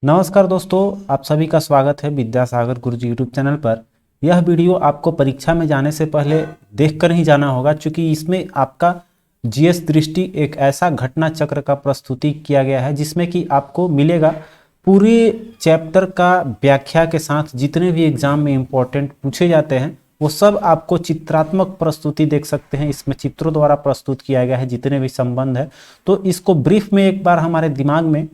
नमस्कार दोस्तों, आप सभी का स्वागत है विद्यासागर गुरुजी यूट्यूब चैनल पर। यह वीडियो आपको परीक्षा में जाने से पहले देखकर ही जाना होगा, क्योंकि इसमें आपका जीएस दृष्टि एक ऐसा घटना चक्र का प्रस्तुति किया गया है जिसमें कि आपको मिलेगा पूरे चैप्टर का व्याख्या के साथ जितने भी एग्जाम में इम्पोर्टेंट पूछे जाते हैं वो सब आपको चित्रात्मक प्रस्तुति देख सकते हैं। इसमें चित्रों द्वारा प्रस्तुत किया गया है जितने भी संबंध है, तो इसको ब्रीफ में एक बार हमारे दिमाग में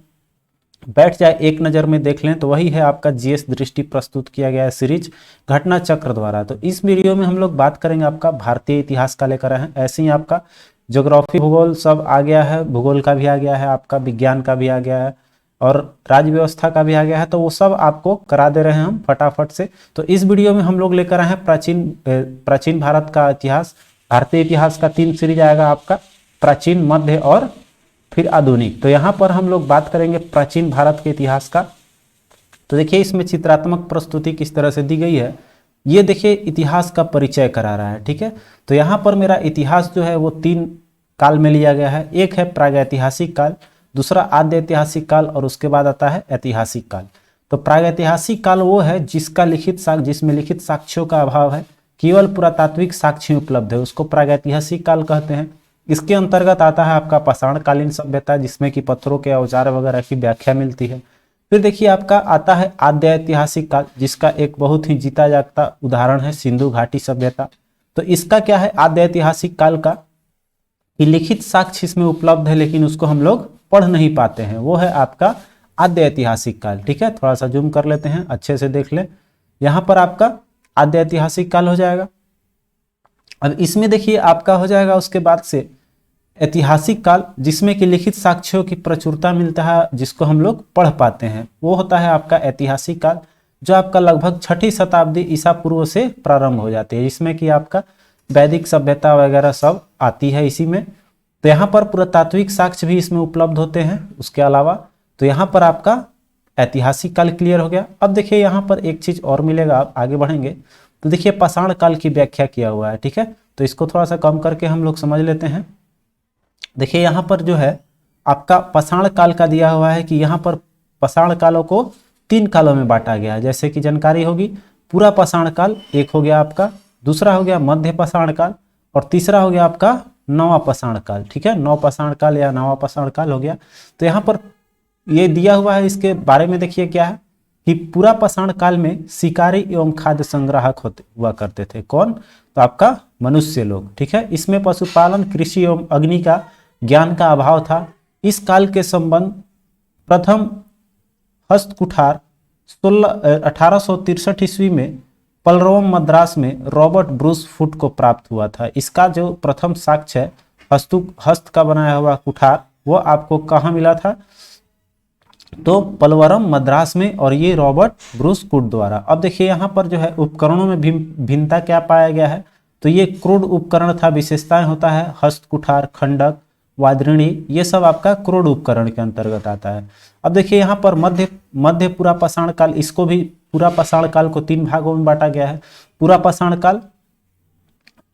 बैठ जाए, एक नज़र में देख लें तो वही है आपका जीएस दृष्टि प्रस्तुत किया गया है सीरीज घटना चक्र द्वारा। तो इस वीडियो में हम लोग बात करेंगे आपका भारतीय इतिहास का लेकर आए हैं, ऐसे ही आपका ज्योग्राफी भूगोल सब आ गया है, भूगोल का भी आ गया है, आपका विज्ञान का भी आ गया है और राज्य व्यवस्था का भी आ गया है। तो वो सब आपको करा दे रहे हैं हम फटाफट से। तो इस वीडियो में हम लोग लेकर आए हैं प्राचीन भारत का इतिहास। भारतीय इतिहास का 3 सीरीज आएगा आपका, प्राचीन, मध्य और फिर आधुनिक। तो यहाँ पर हम लोग बात करेंगे प्राचीन भारत के इतिहास का। तो देखिए इसमें चित्रात्मक प्रस्तुति किस तरह से दी गई है। ये देखिए इतिहास का परिचय करा रहा है, ठीक है। तो यहाँ पर मेरा इतिहास जो है वो 3 काल में लिया गया है। एक है प्रागैतिहासिक काल, दूसरा आद्य ऐतिहासिक काल और उसके बाद आता है ऐतिहासिक काल। तो प्रागैतिहासिक काल वो है जिसमें लिखित साक्ष्यों का अभाव है, केवल पुरातात्विक साक्ष्य उपलब्ध है, उसको प्रागैतिहासिक काल कहते हैं। इसके अंतर्गत आता है आपका पाषाणकालीन सभ्यता, जिसमें कि पत्थरों के औजार वगैरह की व्याख्या मिलती है। फिर देखिए आपका आता है आद्य ऐतिहासिक काल, जिसका एक बहुत ही जीता जागता उदाहरण है सिंधु घाटी सभ्यता। तो इसका क्या है आद्य ऐतिहासिक काल का, कि लिखित साक्ष्य इसमें उपलब्ध है लेकिन उसको हम लोग पढ़ नहीं पाते हैं, वो है आपका आद्य ऐतिहासिक काल, ठीक है। थोड़ा सा जूम कर लेते हैं, अच्छे से देख ले। यहाँ पर आपका आद्य ऐतिहासिक काल हो जाएगा। अब इसमें देखिए आपका हो जाएगा उसके बाद से ऐतिहासिक काल, जिसमें कि लिखित साक्ष्यों की प्रचुरता मिलता है जिसको हम लोग पढ़ पाते हैं, वो होता है आपका ऐतिहासिक काल, जो आपका लगभग 6ठी शताब्दी ईसा पूर्व से प्रारंभ हो जाती है, जिसमें कि आपका वैदिक सभ्यता वगैरह सब आती है इसी में। तो यहाँ पर पुरातात्विक साक्ष्य भी इसमें उपलब्ध होते हैं उसके अलावा। तो यहाँ पर आपका ऐतिहासिक काल क्लियर हो गया। अब देखिए यहाँ पर एक चीज और मिलेगा, आप आगे बढ़ेंगे तो देखिए पाषाण काल की व्याख्या किया हुआ है, ठीक है। तो इसको थोड़ा सा कम करके हम लोग समझ लेते हैं। देखिए यहाँ पर जो है आपका पाषाण काल का दिया हुआ है कि यहाँ पर पाषाण कालों को 3 कालों में बांटा गया है, जैसे कि जानकारी होगी। पूरा पाषाण काल एक हो गया आपका, दूसरा हो गया मध्य पाषाण काल और तीसरा हो गया आपका नवा पाषाण काल, ठीक है। नव पाषाण काल या नवा पाषाण काल हो गया। तो यहाँ पर ये दिया हुआ है, इसके बारे में देखिए क्या है कि पूरा पाषाण काल में शिकारी एवं खाद्य संग्राहक हुआ करते थे। कौन? तो आपका मनुष्य लोग, ठीक है। इसमें पशुपालन, कृषि एवं अग्नि का ज्ञान का अभाव था। इस काल के संबंध प्रथम हस्त कुठार 1863 ईस्वी में पलरवम मद्रास में रॉबर्ट ब्रूस फुट को प्राप्त हुआ था। इसका जो प्रथम साक्ष्य है हस्त का बनाया हुआ कुठार, वो आपको कहाँ मिला था? तो पलवरम मद्रास में, और ये रॉबर्ट ब्रूस फुट द्वारा। अब देखिए यहाँ पर जो है उपकरणों में भिन्नता क्या पाया गया है, तो ये क्रूड उपकरण था। विशेषताएं होता है हस्त कुठार, खंडक, वाद्रिणी, ये सब आपका क्रूड उपकरण के अंतर्गत आता है। अब देखिए यहाँ पर मध्य पूरा पाषाण काल, इसको भी पूरा पाषाण काल को 3 भागों में बांटा गया है। पूरा पाषाण काल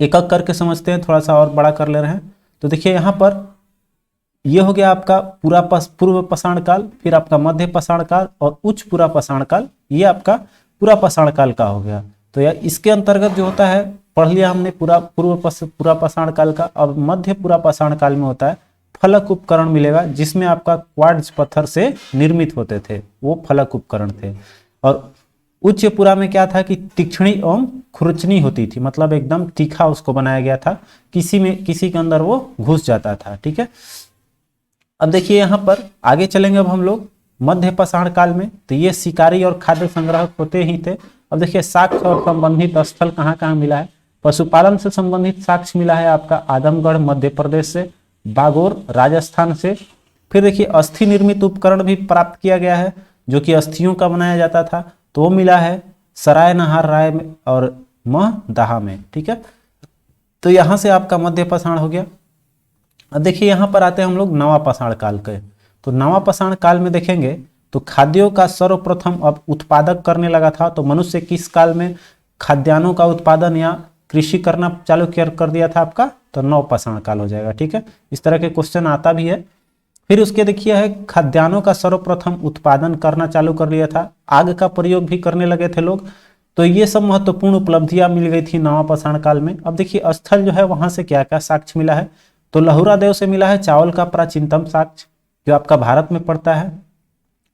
एक एक करके समझते हैं, थोड़ा सा और बड़ा कर ले रहे हैं। तो देखिए यहाँ पर ये हो गया आपका पूर्व पाषाण काल, फिर आपका मध्य पाषाण काल और उच्च पूरा पाषाण काल, ये आपका पूरा पाषाण काल का हो गया। तो यार इसके अंतर्गत जो होता है, पढ़ लिया हमने पूरा पाषाण काल का। अब मध्य पूरा पाषाण काल में होता है फलक उपकरण मिलेगा, जिसमें आपका क्वार्ट्ज पत्थर से निर्मित होते थे, वो फलक उपकरण थे। और उच्च पूरा में क्या था कि तीक्ष्णी एवं खुरचनी होती थी, मतलब एकदम तीखा उसको बनाया गया था, किसी के अंदर वो घुस जाता था, ठीक है। अब देखिए यहाँ पर आगे चलेंगे अब हम लोग मध्य पाषाण काल में। तो ये शिकारी और खाद्य संग्राहक होते ही थे। अब देखिए साक्ष्य और संबंधित स्थल कहाँ कहाँ मिला है। पशुपालन से संबंधित साक्ष्य मिला है आपका आदमगढ़ मध्य प्रदेश से, बागोर राजस्थान से। फिर देखिए अस्थि निर्मित उपकरण भी प्राप्त किया गया है, जो कि अस्थियों का बनाया जाता था, तो वो मिला है सराय नहार राय में और महदाहा में, ठीक है। तो यहाँ से आपका मध्य पाषाण हो गया। अब देखिए यहाँ पर आते हैं हम लोग नवा पाषाण काल के। तो नवा पाषाण काल में देखेंगे तो खाद्यों का सर्वप्रथम अब उत्पादक करने लगा था। तो मनुष्य किस काल में खाद्यान्नों का उत्पादन या कृषि करना चालू कर दिया था आपका? तो नव पाषाण काल हो जाएगा, ठीक है। इस तरह के क्वेश्चन आता भी है। फिर उसके देखिए है खाद्यान्नों का सर्वप्रथम उत्पादन करना चालू कर लिया था, आग का प्रयोग भी करने लगे थे लोग। तो ये सब महत्वपूर्ण उपलब्धियां मिल गई थी नवापाषाण काल में। अब देखिए स्थल जो है वहां से क्या क्या साक्ष्य मिला है, तो लहुरा देव से मिला है चावल का प्राचीनतम साक्ष्य जो आपका भारत में पड़ता है।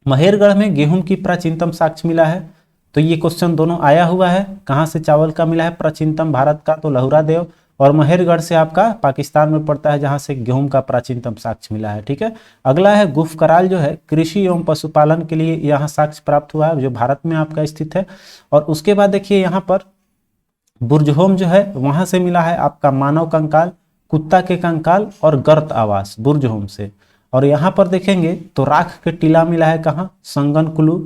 महेरगढ़ में गेहूं की प्राचीनतम साक्ष्य मिला है। तो ये क्वेश्चन दोनों आया हुआ है, कहाँ से चावल का मिला है प्राचीनतम भारत का, तो लहुरा देव, और महेरगढ़ से आपका पाकिस्तान में पड़ता है जहां से गेहूं का प्राचीनतम साक्ष्य मिला है। ठीक है, अगला है गुफकराल जो है कृषि एवं पशुपालन के लिए यहाँ साक्ष्य प्राप्त हुआ है जो भारत में आपका स्थित है। और उसके बाद देखिए यहाँ पर बुर्जहोम जो है वहां से मिला है आपका मानव कंकाल, कुत्ता के कंकाल और गर्त आवास बुर्जहोम से। और यहाँ पर देखेंगे तो राख के टीला मिला है कहाँ, संगनकुलू,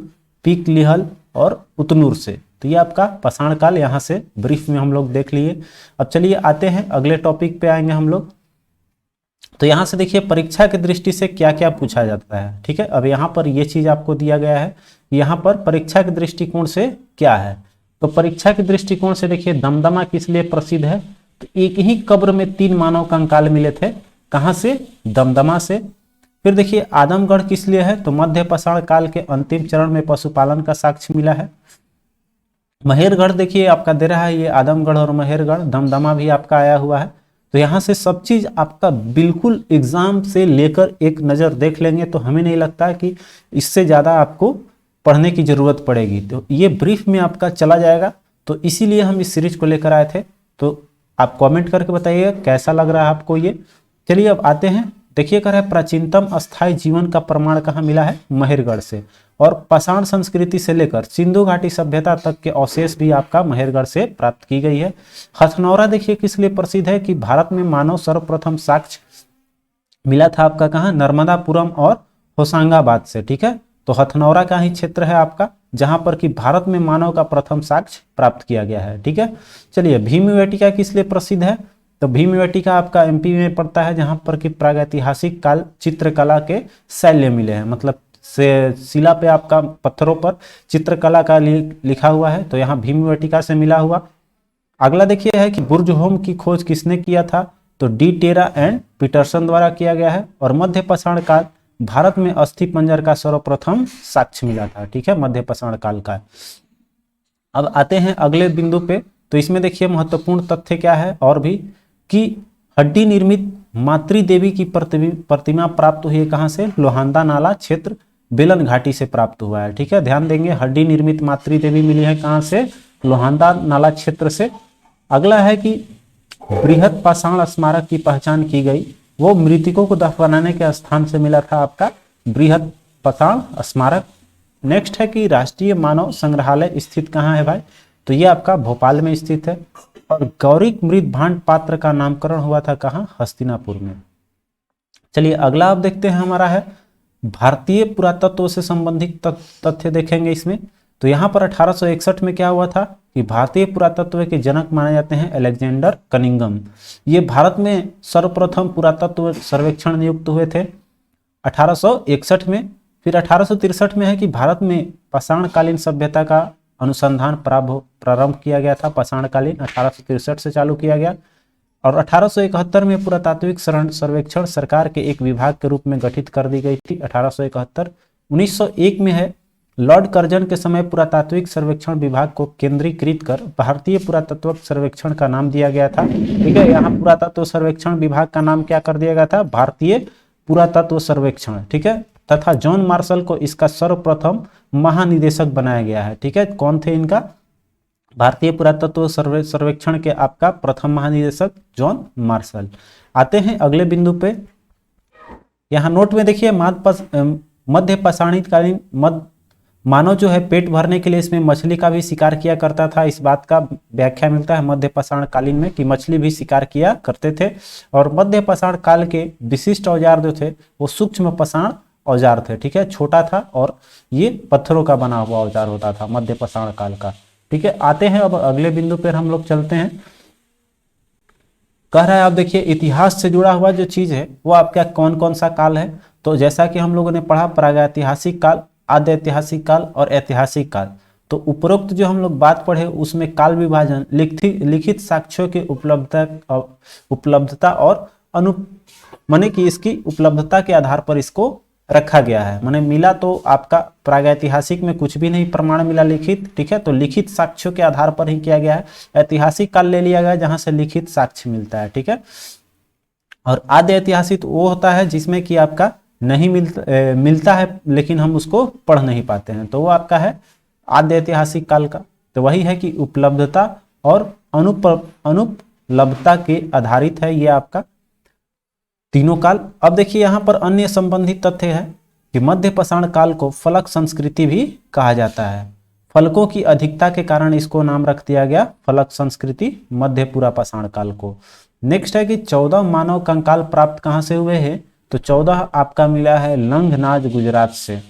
पीक लिहल और उतनूर से। तो ये आपका पाषाण काल यहाँ से ब्रीफ में हम लोग देख लिए। अब चलिए आते हैं अगले टॉपिक पे आएंगे हम लोग। तो यहाँ से देखिए परीक्षा की दृष्टि से क्या क्या पूछा जाता है। ठीक है, अब यहाँ पर ये चीज आपको दिया गया है, यहाँ पर परीक्षा के दृष्टिकोण से क्या है। तो परीक्षा के दृष्टिकोण से देखिए दमदमा किस लिए प्रसिद्ध है, तो एक ही कब्र में 3 मानव कंकाल मिले थे, कहाँ से, दमदमा से। फिर देखिए आदमगढ़ किस लिए है, तो मध्य पाषाण काल के अंतिम चरण में पशुपालन का साक्ष्य मिला है। महेरगढ़ देखिए आपका दे रहा है ये आदमगढ़ और महेरगढ़, दमदमा भी आपका आया हुआ है। तो यहाँ से सब चीज आपका बिल्कुल एग्जाम से लेकर एक नजर देख लेंगे तो हमें नहीं लगता कि इससे ज्यादा आपको पढ़ने की जरूरत पड़ेगी। तो ये ब्रीफ में आपका चला जाएगा, तो इसीलिए हम इस सीरीज को लेकर आए थे। तो आप कमेंट करके बताइए कैसा लग रहा है आपको ये। चलिए अब आते हैं, देखिए कर है प्राचीनतम अस्थायी जीवन का प्रमाण कहाँ मिला है, महेरगढ़ से। और पाषाण संस्कृति से लेकर सिंधु घाटी सभ्यता तक के अवशेष भी आपका महेरगढ़ से प्राप्त की गई है। हथनौरा देखिए किस लिए प्रसिद्ध है कि भारत में मानव सर्वप्रथम साक्ष्य मिला था आपका कहाँ, नर्मदापुरम और होशंगाबाद से। ठीक है, तो हथनौरा का ही क्षेत्र है आपका जहां पर कि भारत में मानव का प्रथम साक्ष्य प्राप्त किया गया है। ठीक है, चलिए भीमवेटिका किस लिए प्रसिद्ध है, तो भीमवेटिका आपका एमपी में पड़ता है जहां पर कि प्रागैतिहासिक काल चित्रकला के शैल्य मिले हैं, मतलब से शिला पे आपका पत्थरों पर चित्रकला का लिखा हुआ है, तो यहाँ भीमवेटिका से मिला हुआ। अगला देखिए है कि बुर्जहोम की खोज किसने किया था, तो डी टेरा एंड पीटरसन द्वारा किया गया है। और मध्य पाषाण काल भारत में अस्थि पंजर का सर्वप्रथम साक्ष्य मिला था। ठीक है, मध्य पाषाण काल का। अब आते हैं अगले बिंदु पे, तो इसमें देखिए महत्वपूर्ण तथ्य क्या है और भी, कि हड्डी निर्मित मातृ देवी की प्रतिमा प्राप्त हुई है कहाँ से, लोहांदा नाला क्षेत्र बेलन घाटी से प्राप्त हुआ है। ठीक है, ध्यान देंगे हड्डी निर्मित मातृ देवी मिली है कहाँ से, लोहांदा नाला क्षेत्र से। अगला है कि बृहद पाषाण स्मारक की पहचान की गई, वो मृतकों को दफनाने के स्थान से मिला था आपका बृहद पाषाण स्मारक। नेक्स्ट है कि राष्ट्रीय मानव संग्रहालय स्थित कहाँ है भाई, तो ये आपका भोपाल में स्थित है। और गौरिक मृत भांड पात्र का नामकरण हुआ था कहाँ, हस्तिनापुर में। चलिए अगला आप देखते हैं हमारा है भारतीय पुरातत्व से संबंधित तथ्य देखेंगे इसमें। तो यहाँ पर 1861 में क्या हुआ था कि भारतीय पुरातत्व के जनक माने जाते हैं अलेक्जेंडर कनिंघम। ये भारत में सर्वप्रथम पुरातत्व सर्वेक्षण नियुक्त हुए थे 1861 में। फिर 1863 में है कि भारत में पाषाणकालीन सभ्यता का अनुसंधान प्रारंभ किया गया था, पाषाणकालीन 1863 से चालू किया गया। और 1871 में पुरातात्विक सर्वेक्षण सरकार के एक विभाग के रूप में गठित कर दी गई थी 1871। 1901 में है लॉर्ड कर्जन के समय पुरातात्विक सर्वेक्षण विभाग को केंद्रीकृत कर भारतीय पुरातत्व सर्वेक्षण का नाम दिया गया था। ठीक है, यहाँ पुरातत्व सर्वेक्षण विभाग का नाम क्या कर दिया गया था, भारतीय पुरातत्व सर्वेक्षण। ठीक है, तथा जॉन मार्शल को इसका सर्वप्रथम महानिदेशक बनाया गया है। ठीक है, कौन थे इनका, भारतीय पुरातत्व सर्वेक्षण के आपका प्रथम महानिदेशक जॉन मार्शल। आते हैं अगले बिंदु पे, यहाँ नोट में देखिए मध्य पाषाणकालीन मानव जो है पेट भरने के लिए इसमें मछली का भी शिकार किया करता था, इस बात का व्याख्या मिलता है मध्य पाषाण कालीन में कि मछली भी शिकार किया करते थे। और मध्य पाषाण काल के विशिष्ट औजार जो थे वो सूक्ष्म पाषाण औजार थे। ठीक है, छोटा था और ये पत्थरों का बना हुआ औजार होता था मध्य पाषाण काल का। ठीक है, आते हैं अब अगले बिंदु पर हम लोग चलते हैं। कह रहा है आप देखिए इतिहास से जुड़ा हुआ जो चीज है वो आपका कौन कौन सा काल है, तो जैसा कि हम लोगों ने पढ़ा प्रागैतिहासिक काल, आद्य ऐतिहासिक काल और ऐतिहासिक काल। तो उपरोक्त जो हम लोग बात पढ़े उसमें काल विभाजन, लिखित साक्ष्यों की उपलब्धता और माने कि इसकी उपलब्धता के आधार पर इसको रखा गया है। माने मिला तो आपका प्रागैतिहासिक में कुछ भी नहीं प्रमाण मिला लिखित, ठीक है, तो लिखित साक्ष्यों के आधार पर ही किया गया है। ऐतिहासिक काल ले लिया गया जहां से लिखित साक्ष्य मिलता है, ठीक है। और आद्य ऐतिहासिक वो होता है जिसमें कि आपका नहीं मिलता है लेकिन हम उसको पढ़ नहीं पाते हैं, तो वो आपका है आद्य ऐतिहासिक काल का। तो वही है कि उपलब्धता और अनुपलब्धता के आधारित है ये आपका तीनों काल। अब देखिए यहाँ पर अन्य संबंधित तथ्य है कि मध्य पाषाण काल को फलक संस्कृति भी कहा जाता है। फलकों की अधिकता के कारण इसको नाम रख दिया गया फलक संस्कृति मध्य पूरा पाषाण काल को। नेक्स्ट है कि 14 मानव कंकाल प्राप्त कहाँ से हुए हैं, तो 14 आपका मिला है लंघनाज गुजरात से।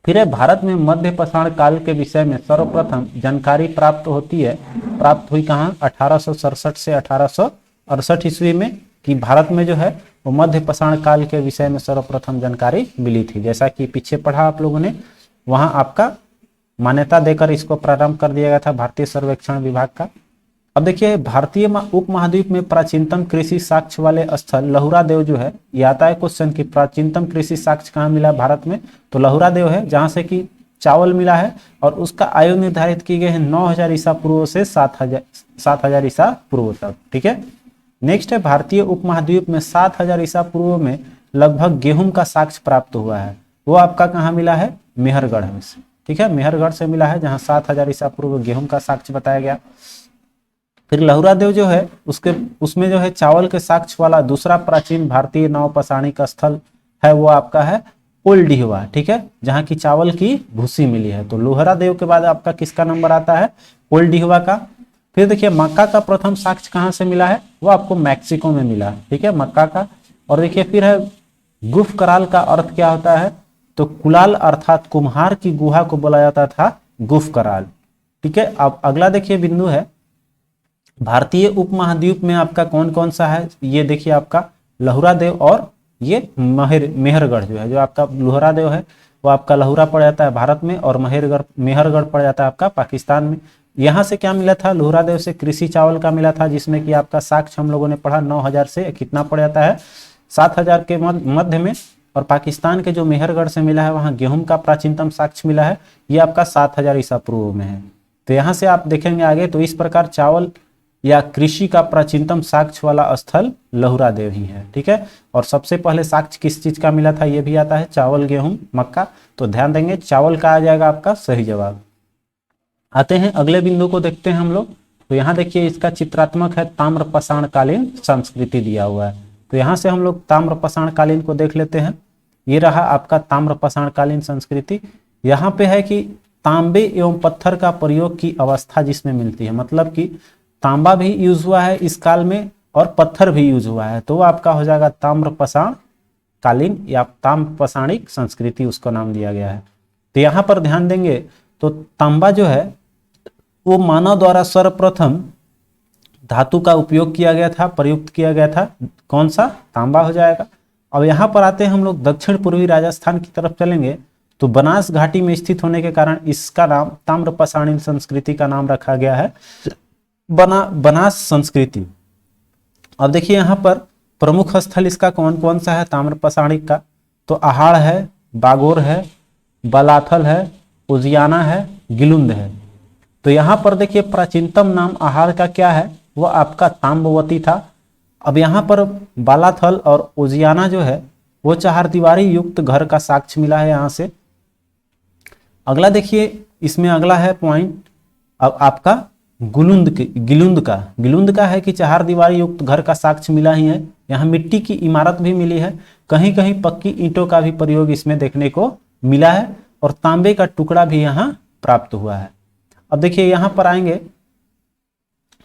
फिर है भारत में मध्य पाषाण काल के विषय में सर्वप्रथम जानकारी प्राप्त हुई कहाँ, 1867 से 1868 ईस्वी में, कि भारत में जो है वो मध्य पाषाण काल के विषय में सर्वप्रथम जानकारी मिली थी। जैसा कि पीछे पढ़ा आप लोगों ने, वहां आपका मान्यता देकर इसको प्रारंभ कर दिया गया था भारतीय सर्वेक्षण विभाग का। अब देखिए भारतीय उपमहाद्वीप में प्राचीनतम कृषि साक्ष्य वाले स्थल लहुरा देव जो है, ये आता है क्वेश्चन की प्राचीनतम कृषि साक्ष्य कहाँ मिला भारत में, तो लहुरा देव है जहां से कि चावल मिला है और उसका आयु निर्धारित की गई है 9000 ईसा पूर्व से 7000 ईसा पूर्व तक, ठीक है। नेक्स्ट है भारतीय उपमहाद्वीप में 7000 ईसा पूर्व में लगभग गेहूं का साक्ष्य प्राप्त हुआ है, वो आपका कहाँ मिला है, मेहरगढ़ में से, ठीक है, मेहरगढ़ से मिला है जहां 7000 ईसा पूर्व गेहूं का साक्ष्य बताया गया। फिर लहुरा देव जो है उसमें जो है चावल के साक्ष्य वाला दूसरा प्राचीन भारतीय नवपाषाणिक स्थल है वो आपका है ओल्डिहवा, ठीक है, जहां की चावल की भूसी मिली है। तो लहुरा देव के बाद आपका किसका नंबर आता है, ओल्डिहवा का। फिर देखिए मक्का का प्रथम साक्ष्य कहां से मिला है, वो आपको मैक्सिको में मिला है, ठीक है, मक्का का। और देखिए फिर है गुफ कराल का अर्थ क्या होता है, तो कुलाल अर्थात कुम्हार की गुहा को बोला जाता था गुफ कराल, ठीक है। अब अगला देखिए बिंदु है भारतीय उपमहाद्वीप में आपका कौन कौन सा है, ये देखिए आपका लहुरा देव और ये मेहरगढ़ जो है, जो आपका लहुरा देव है वो आपका लहुरा पड़ जाता है भारत में और मेहरगढ़ पड़ जाता है आपका पाकिस्तान में। यहाँ से क्या मिला था, लहुरा देव से कृषि चावल का मिला था जिसमें कि आपका साक्ष्य हम लोगों ने पढ़ा 9000 से कितना पड़ जाता है 7000 के मध्य में। और पाकिस्तान के जो मेहरगढ़ से मिला है वहाँ गेहूं का प्राचीनतम साक्ष्य मिला है, ये आपका 7000 ईसा पूर्व में है। तो यहाँ से आप देखेंगे आगे, तो इस प्रकार चावल या कृषि का प्राचीनतम साक्ष्य वाला स्थल लहुरा देव ही है, ठीक है। और सबसे पहले साक्ष्य किस चीज का मिला था, ये भी आता है चावल गेहूं मक्का, तो ध्यान देंगे चावल का आ जाएगा आपका सही जवाब। आते हैं अगले बिंदु को देखते हैं हम लोग। तो यहाँ देखिए इसका चित्रात्मक है ताम्रपाषाण कालीन संस्कृति दिया हुआ है, तो यहाँ से हम लोग ताम्रपाषाण कालीन को देख लेते हैं। ये रहा आपका ताम्रपाषाण कालीन संस्कृति। यहाँ पे है कि तांबे एवं पत्थर का प्रयोग की अवस्था जिसमें मिलती है, मतलब कि तांबा भी यूज हुआ है इस काल में और पत्थर भी यूज हुआ है, तो वो आपका हो जाएगा ताम्रपाषाण कालीन या ताम्रपाषाणिक संस्कृति उसको नाम दिया गया है। तो यहाँ पर ध्यान देंगे तो तांबा जो है वो मानव द्वारा सर्वप्रथम धातु का उपयोग किया गया था, प्रयुक्त किया गया था, कौन सा, तांबा हो जाएगा। अब यहाँ पर आते हैं हम लोग दक्षिण पूर्वी राजस्थान की तरफ चलेंगे, तो बनास घाटी में स्थित होने के कारण इसका नाम ताम्रपाषाणीन संस्कृति का नाम रखा गया है बनास संस्कृति। अब देखिए यहाँ पर प्रमुख स्थल इसका कौन कौन सा है ताम्रपाषाणिक का, तो आहाड़ है, बागोर है, बलाथल है, उजियाना है, गिलुंद है। तो यहाँ पर देखिए प्राचीनतम नाम आहाड़ का क्या है, वो आपका ताम्रवती था। अब यहाँ पर बालाथल और उजियाना जो है वो 4 दीवारी युक्त घर का साक्ष्य मिला है यहाँ से। अगला देखिए इसमें अगला है पॉइंट अब आपका गिलुंद का है कि 4 दीवारी युक्त घर का साक्ष्य मिला ही है। यहाँ मिट्टी की इमारत भी मिली है, कहीं कहीं पक्की ईंटों का भी प्रयोग इसमें देखने को मिला है और तांबे का टुकड़ा भी यहाँ प्राप्त हुआ है। अब देखिए यहाँ पर आएंगे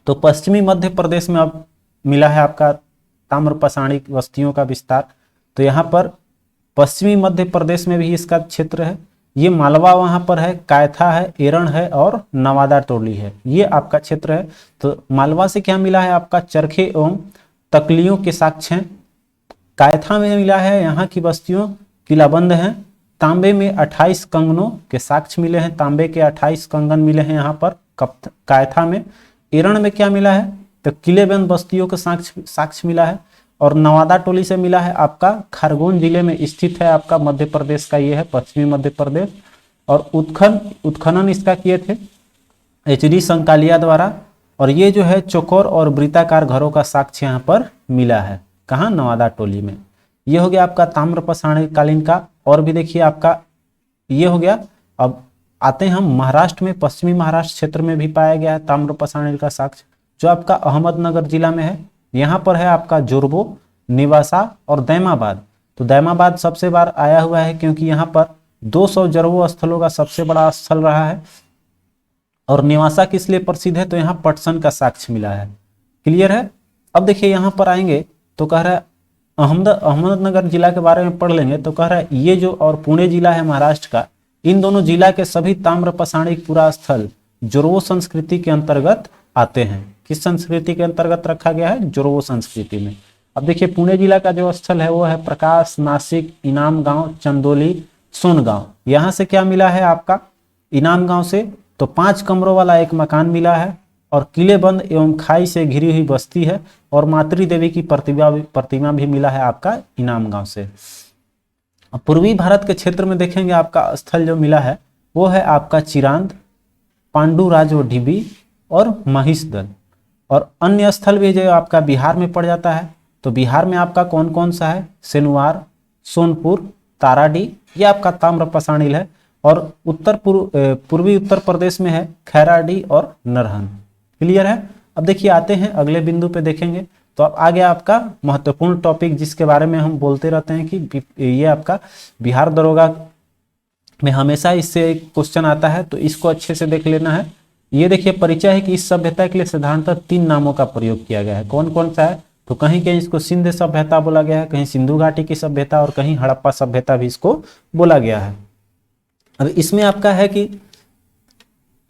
तो पश्चिमी मध्य प्रदेश में अब मिला है आपका ताम्रपाषाणिक वस्तुओं का विस्तार। तो यहाँ पर पश्चिमी मध्य प्रदेश में भी इसका क्षेत्र है, ये मालवा वहां पर है, कायथा है, एरण है और नवादा टोली है, ये आपका क्षेत्र है। तो मालवा से क्या मिला है आपका चरखे एवं तकलियों के साक्ष्य हैं। कायथा में मिला है यहाँ की बस्तियों किलाबंद हैं। तांबे में 28 कंगनों के साक्ष्य मिले हैं, तांबे के 28 कंगन मिले हैं यहाँ पर कायथा में। एरण में क्या मिला है तो किलेबंद बस्तियों के साक्ष्य मिला है। और नवादा टोली से मिला है आपका खरगोन जिले में स्थित है आपका मध्य प्रदेश का, ये है पश्चिमी मध्य प्रदेश। और उत्खनन इसका किए थे HD संकालिया द्वारा। और ये जो है चौकोर और वृत्ताकार घरों का साक्ष्य यहाँ पर मिला है, कहाँ, नवादा टोली में। ये हो गया आपका ताम्रपाषाणी कालीन का। और भी देखिए आपका ये हो गया। अब आते हैं हम महाराष्ट्र में, पश्चिमी महाराष्ट्र क्षेत्र में भी पाया गया है ताम्रपाषाणी का साक्ष्य, जो आपका अहमदनगर जिला में है। यहाँ पर है आपका जोरबो, निवासा और दैमाबाद। तो दैमाबाद सबसे बार आया हुआ है क्योंकि यहाँ पर 200 जोरबो स्थलों का सबसे बड़ा स्थल रहा है। और निवासा किस लिए प्रसिद्ध है, तो यहाँ पटसन का साक्ष्य मिला है। क्लियर है। अब देखिए यहाँ पर आएंगे तो कह रहा है अहमदनगर जिला के बारे में पढ़ लेंगे तो कह रहा है ये जो और पुणे जिला है महाराष्ट्र का, इन दोनों जिला के सभी ताम्रपाषाणी पुरा स्थल जोरबो संस्कृति के अंतर्गत आते हैं। किस संस्कृति के अंतर्गत रखा गया है, जोरबो संस्कृति में। अब देखिए पुणे जिला का जो स्थल है वो है प्रकाश, नासिक, इनाम गांव, चंदोली, सोनगांव। यहाँ से क्या मिला है आपका, इनाम गांव से तो 5 कमरों वाला एक मकान मिला है और किलेबंद एवं खाई से घिरी हुई बस्ती है और मातृ देवी की प्रतिमा भी मिला है आपका इनाम गांव से। पूर्वी भारत के क्षेत्र में देखेंगे आपका स्थल जो मिला है वो है आपका चिरांद, पांडुराज व ढिबी और महिषदल। और अन्य स्थल भी जो आपका बिहार में पड़ जाता है, तो बिहार में आपका कौन कौन सा है, सेनुआर, सोनपुर, ताराडी, ये आपका ताम्रपाषाणी है। और पूर्वी उत्तर प्रदेश में है खैराडी और नरहन। क्लियर है। अब देखिए आते हैं अगले बिंदु पे देखेंगे तो अब आ गया आपका महत्वपूर्ण टॉपिक जिसके बारे में हम बोलते रहते हैं कि ये आपका बिहार दरोगा में हमेशा इससे एक क्वेश्चन आता है, तो इसको अच्छे से देख लेना है। ये देखिए परिचय है कि इस सभ्यता के लिए साधारणतः 3 नामों का प्रयोग किया गया है। कौन कौन सा है, तो कहीं कहीं इसको सिंध सभ्यता बोला गया है, कहीं सिंधु घाटी की सभ्यता और कहीं हड़प्पा सभ्यता भी इसको बोला गया है। अब इसमें आपका है कि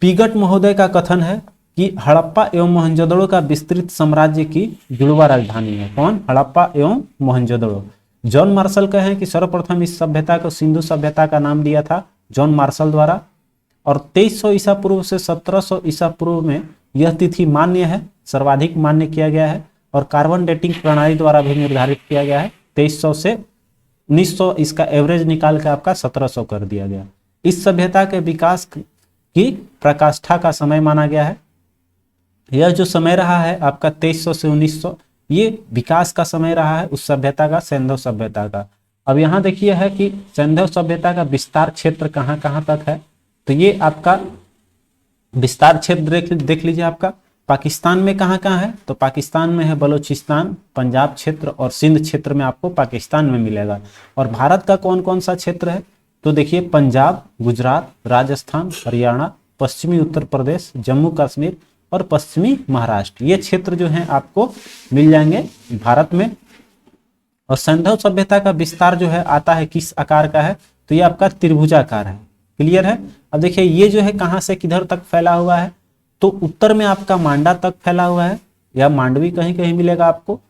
पीगट महोदय का कथन है कि हड़प्पा एवं मोहनजोदड़ो का विस्तृत साम्राज्य की जुड़वा राजधानी है। कौन, हड़प्पा एवं मोहनजोदड़ो। जॉन मार्शल कहे कि सर्वप्रथम इस सभ्यता को सिंधु सभ्यता का नाम दिया था जॉन मार्शल द्वारा। और 2300 ईसा पूर्व से 1700 ईसा पूर्व में यह तिथि मान्य है, सर्वाधिक मान्य किया गया है। और कार्बन डेटिंग प्रणाली द्वारा भी निर्धारित किया गया है। 2300 से 1900 इसका एवरेज निकाल के आपका 1700 कर दिया गया। इस सभ्यता के विकास की प्रकाष्ठा का समय माना गया है। यह जो समय रहा है आपका 2300 से 1900, ये विकास का समय रहा है उस सभ्यता का, सैंधव सभ्यता का। अब यहाँ देखिए है कि सैंधव सभ्यता का विस्तार क्षेत्र कहाँ कहाँ तक है, तो ये आपका विस्तार क्षेत्र देख लीजिए। आपका पाकिस्तान में कहाँ कहाँ है, तो पाकिस्तान में है बलूचिस्तान, पंजाब क्षेत्र और सिंध क्षेत्र में आपको पाकिस्तान में मिलेगा। और भारत का कौन कौन सा क्षेत्र है, तो देखिए पंजाब, गुजरात, राजस्थान, हरियाणा, पश्चिमी उत्तर प्रदेश, जम्मू कश्मीर और पश्चिमी महाराष्ट्र, ये क्षेत्र जो हैं आपको मिल जाएंगे भारत में। और सैंधव सभ्यता का विस्तार जो है आता है किस आकार का है, तो ये आपका त्रिभुजाकार है। क्लियर है। अब देखिए ये जो है कहां से किधर तक फैला हुआ है, तो उत्तर में आपका मांडा तक फैला हुआ है, या मांडवी कहीं कहीं मिलेगा आपको।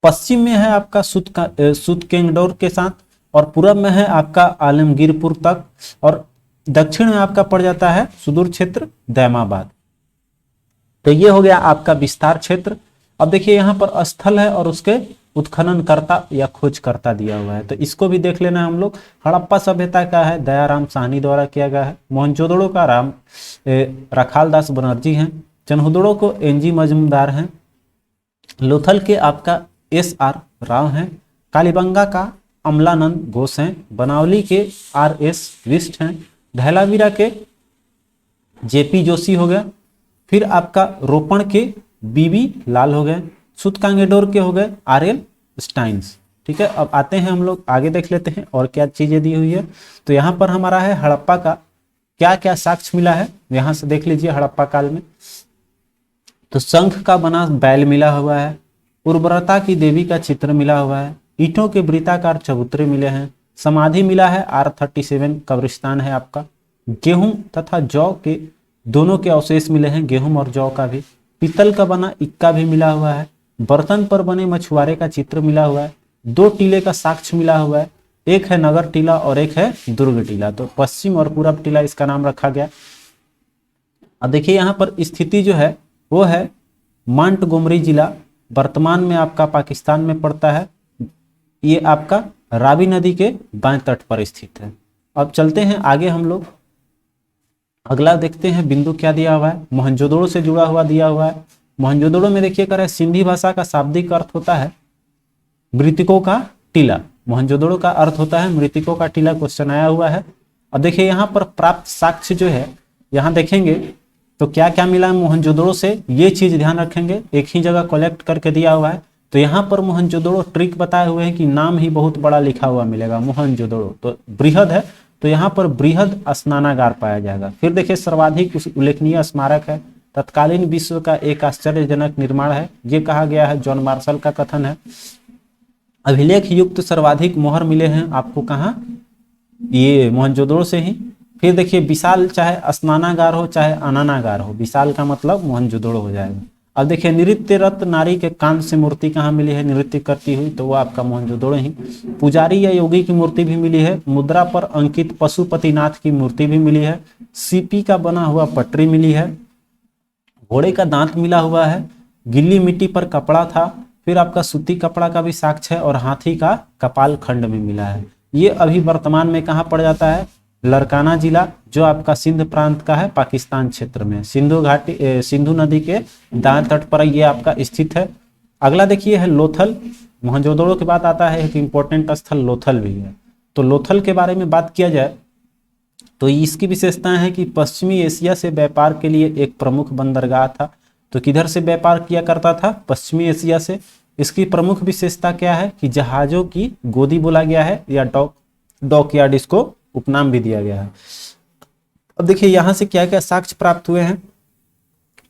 पश्चिम में है आपका सुतकेंगडोर के साथ, और पूरब में है आपका आलमगीरपुर तक, और दक्षिण में आपका पड़ जाता है सुदूर क्षेत्र दैमाबाद। तो ये हो गया आपका विस्तार क्षेत्र। अब देखिए यहाँ पर स्थल है और उसके उत्खननकर्ता या खोजकर्ता दिया हुआ है, तो इसको भी देख लेना हम लोग। हड़प्पा सभ्यता का है दयाराम साहनी द्वारा किया गया है। मोहनजोदड़ो का रखालदास बनर्जी हैं। चन्हुदड़ो को NG मजूमदार हैं। लोथल के आपका SR राव हैं। कालीबंगा का अमलानंद घोष हैं। बनावली के RS विष्ट हैं। धैलावीरा के JP जोशी हो गया। फिर आपका रोपण के BB लाल हो गए। सुतकांगेडोर के हो गए RL स्टाइन्स। ठीक है। अब आते हैं हम लोग आगे देख लेते हैं और क्या चीजें दी हुई है। तो यहाँ पर हमारा है हड़प्पा का क्या क्या साक्ष्य मिला है, यहाँ से देख लीजिए। हड़प्पा काल में तो शंख का बना बैल मिला हुआ है। उर्वरता की देवी का चित्र मिला हुआ है। ईंटों के वृत्ताकार चबूतरे मिले हैं। समाधि मिला है R37 कब्रिस्तान है आपका। गेहूं तथा जौ के दोनों के अवशेष मिले हैं, गेहूं और जौ का भी। पीतल का बना इक्का भी मिला हुआ है। बर्तन पर बने मछुआरे का चित्र मिला हुआ है। 2 टीले का साक्ष्य मिला हुआ है। एक है नगर टीला और एक है दुर्ग टीला। तो पश्चिम और पूरब टीला इसका नाम रखा गया। अब देखिए यहाँ पर स्थिति जो है वो है मांटगोमरी जिला, वर्तमान में आपका पाकिस्तान में पड़ता है। ये आपका रावी नदी के बाएं तट पर स्थित है। अब चलते हैं आगे हम लोग, अगला देखते हैं बिंदु क्या दिया हुआ है, मोहनजोदड़ो से जुड़ा हुआ दिया हुआ है। मोहनजोदड़ो में देखिए कर है सिंधी भाषा का शाब्दिक अर्थ होता है मृतकों का टीला। मोहनजोदड़ो का अर्थ होता है मृतकों का टीला, क्वेश्चन आया हुआ है। अब देखिए यहाँ पर प्राप्त साक्ष्य जो है, यहाँ देखेंगे तो क्या क्या मिला है मोहनजोदड़ो से, ये चीज ध्यान रखेंगे, एक ही जगह कलेक्ट करके दिया हुआ है। तो यहाँ पर मोहनजोदड़ो ट्रिक बताए हुए हैं कि नाम ही बहुत बड़ा लिखा हुआ मिलेगा मोहनजोदड़ो, तो बृहद है तो यहाँ पर बृहद स्नानागार पाया जाएगा। फिर देखिए सर्वाधिक उल्लेखनीय स्मारक है, तत्कालीन विश्व का एक आश्चर्यजनक निर्माण है, ये कहा गया है, जॉन मार्शल का कथन है। अभिलेख युक्त सर्वाधिक मोहर मिले हैं आपको कहाँ, ये मोहनजोदड़ो से ही। फिर देखिए विशाल, चाहे स्नानागार हो चाहे अनानागार हो, विशाल का मतलब मोहनजोदड़ो हो जाएगा। अब देखिए नृत्यरत नारी के कांच से मूर्ति कहाँ मिली है नृत्य करती हुई, तो वो आपका मोहनजोदड़ो ही। पुजारी या योगी की मूर्ति भी मिली है, मुद्रा पर अंकित पशुपतिनाथ की मूर्ति भी मिली है, सीपी का बना हुआ पटरी मिली है, घोड़े का दांत मिला हुआ है, गिल्ली मिट्टी पर कपड़ा था, फिर आपका सूती कपड़ा का भी साक्ष्य है, और हाथी का कपाल खंड में मिला है। ये अभी वर्तमान में कहाँ पड़ जाता है, लरकाना जिला, जो आपका सिंध प्रांत का है, पाकिस्तान क्षेत्र में, सिंधु घाटी सिंधु नदी के दाएं तट पर ये आपका स्थित है। अगला देखिए है लोथल। मोहनजोदड़ो के बाद आता है एक इंपॉर्टेंट स्थल लोथल भी है। तो लोथल के बारे में बात किया जाए तो इसकी विशेषताएं है कि पश्चिमी एशिया से व्यापार के लिए एक प्रमुख बंदरगाह था। तो किधर से व्यापार किया करता था, पश्चिमी एशिया से। इसकी प्रमुख विशेषता क्या है कि जहाजों की गोदी बोला गया है, या डॉकयार्ड इसको उपनाम भी दिया गया है। अब देखिए यहाँ से क्या क्या साक्ष्य प्राप्त हुए हैं,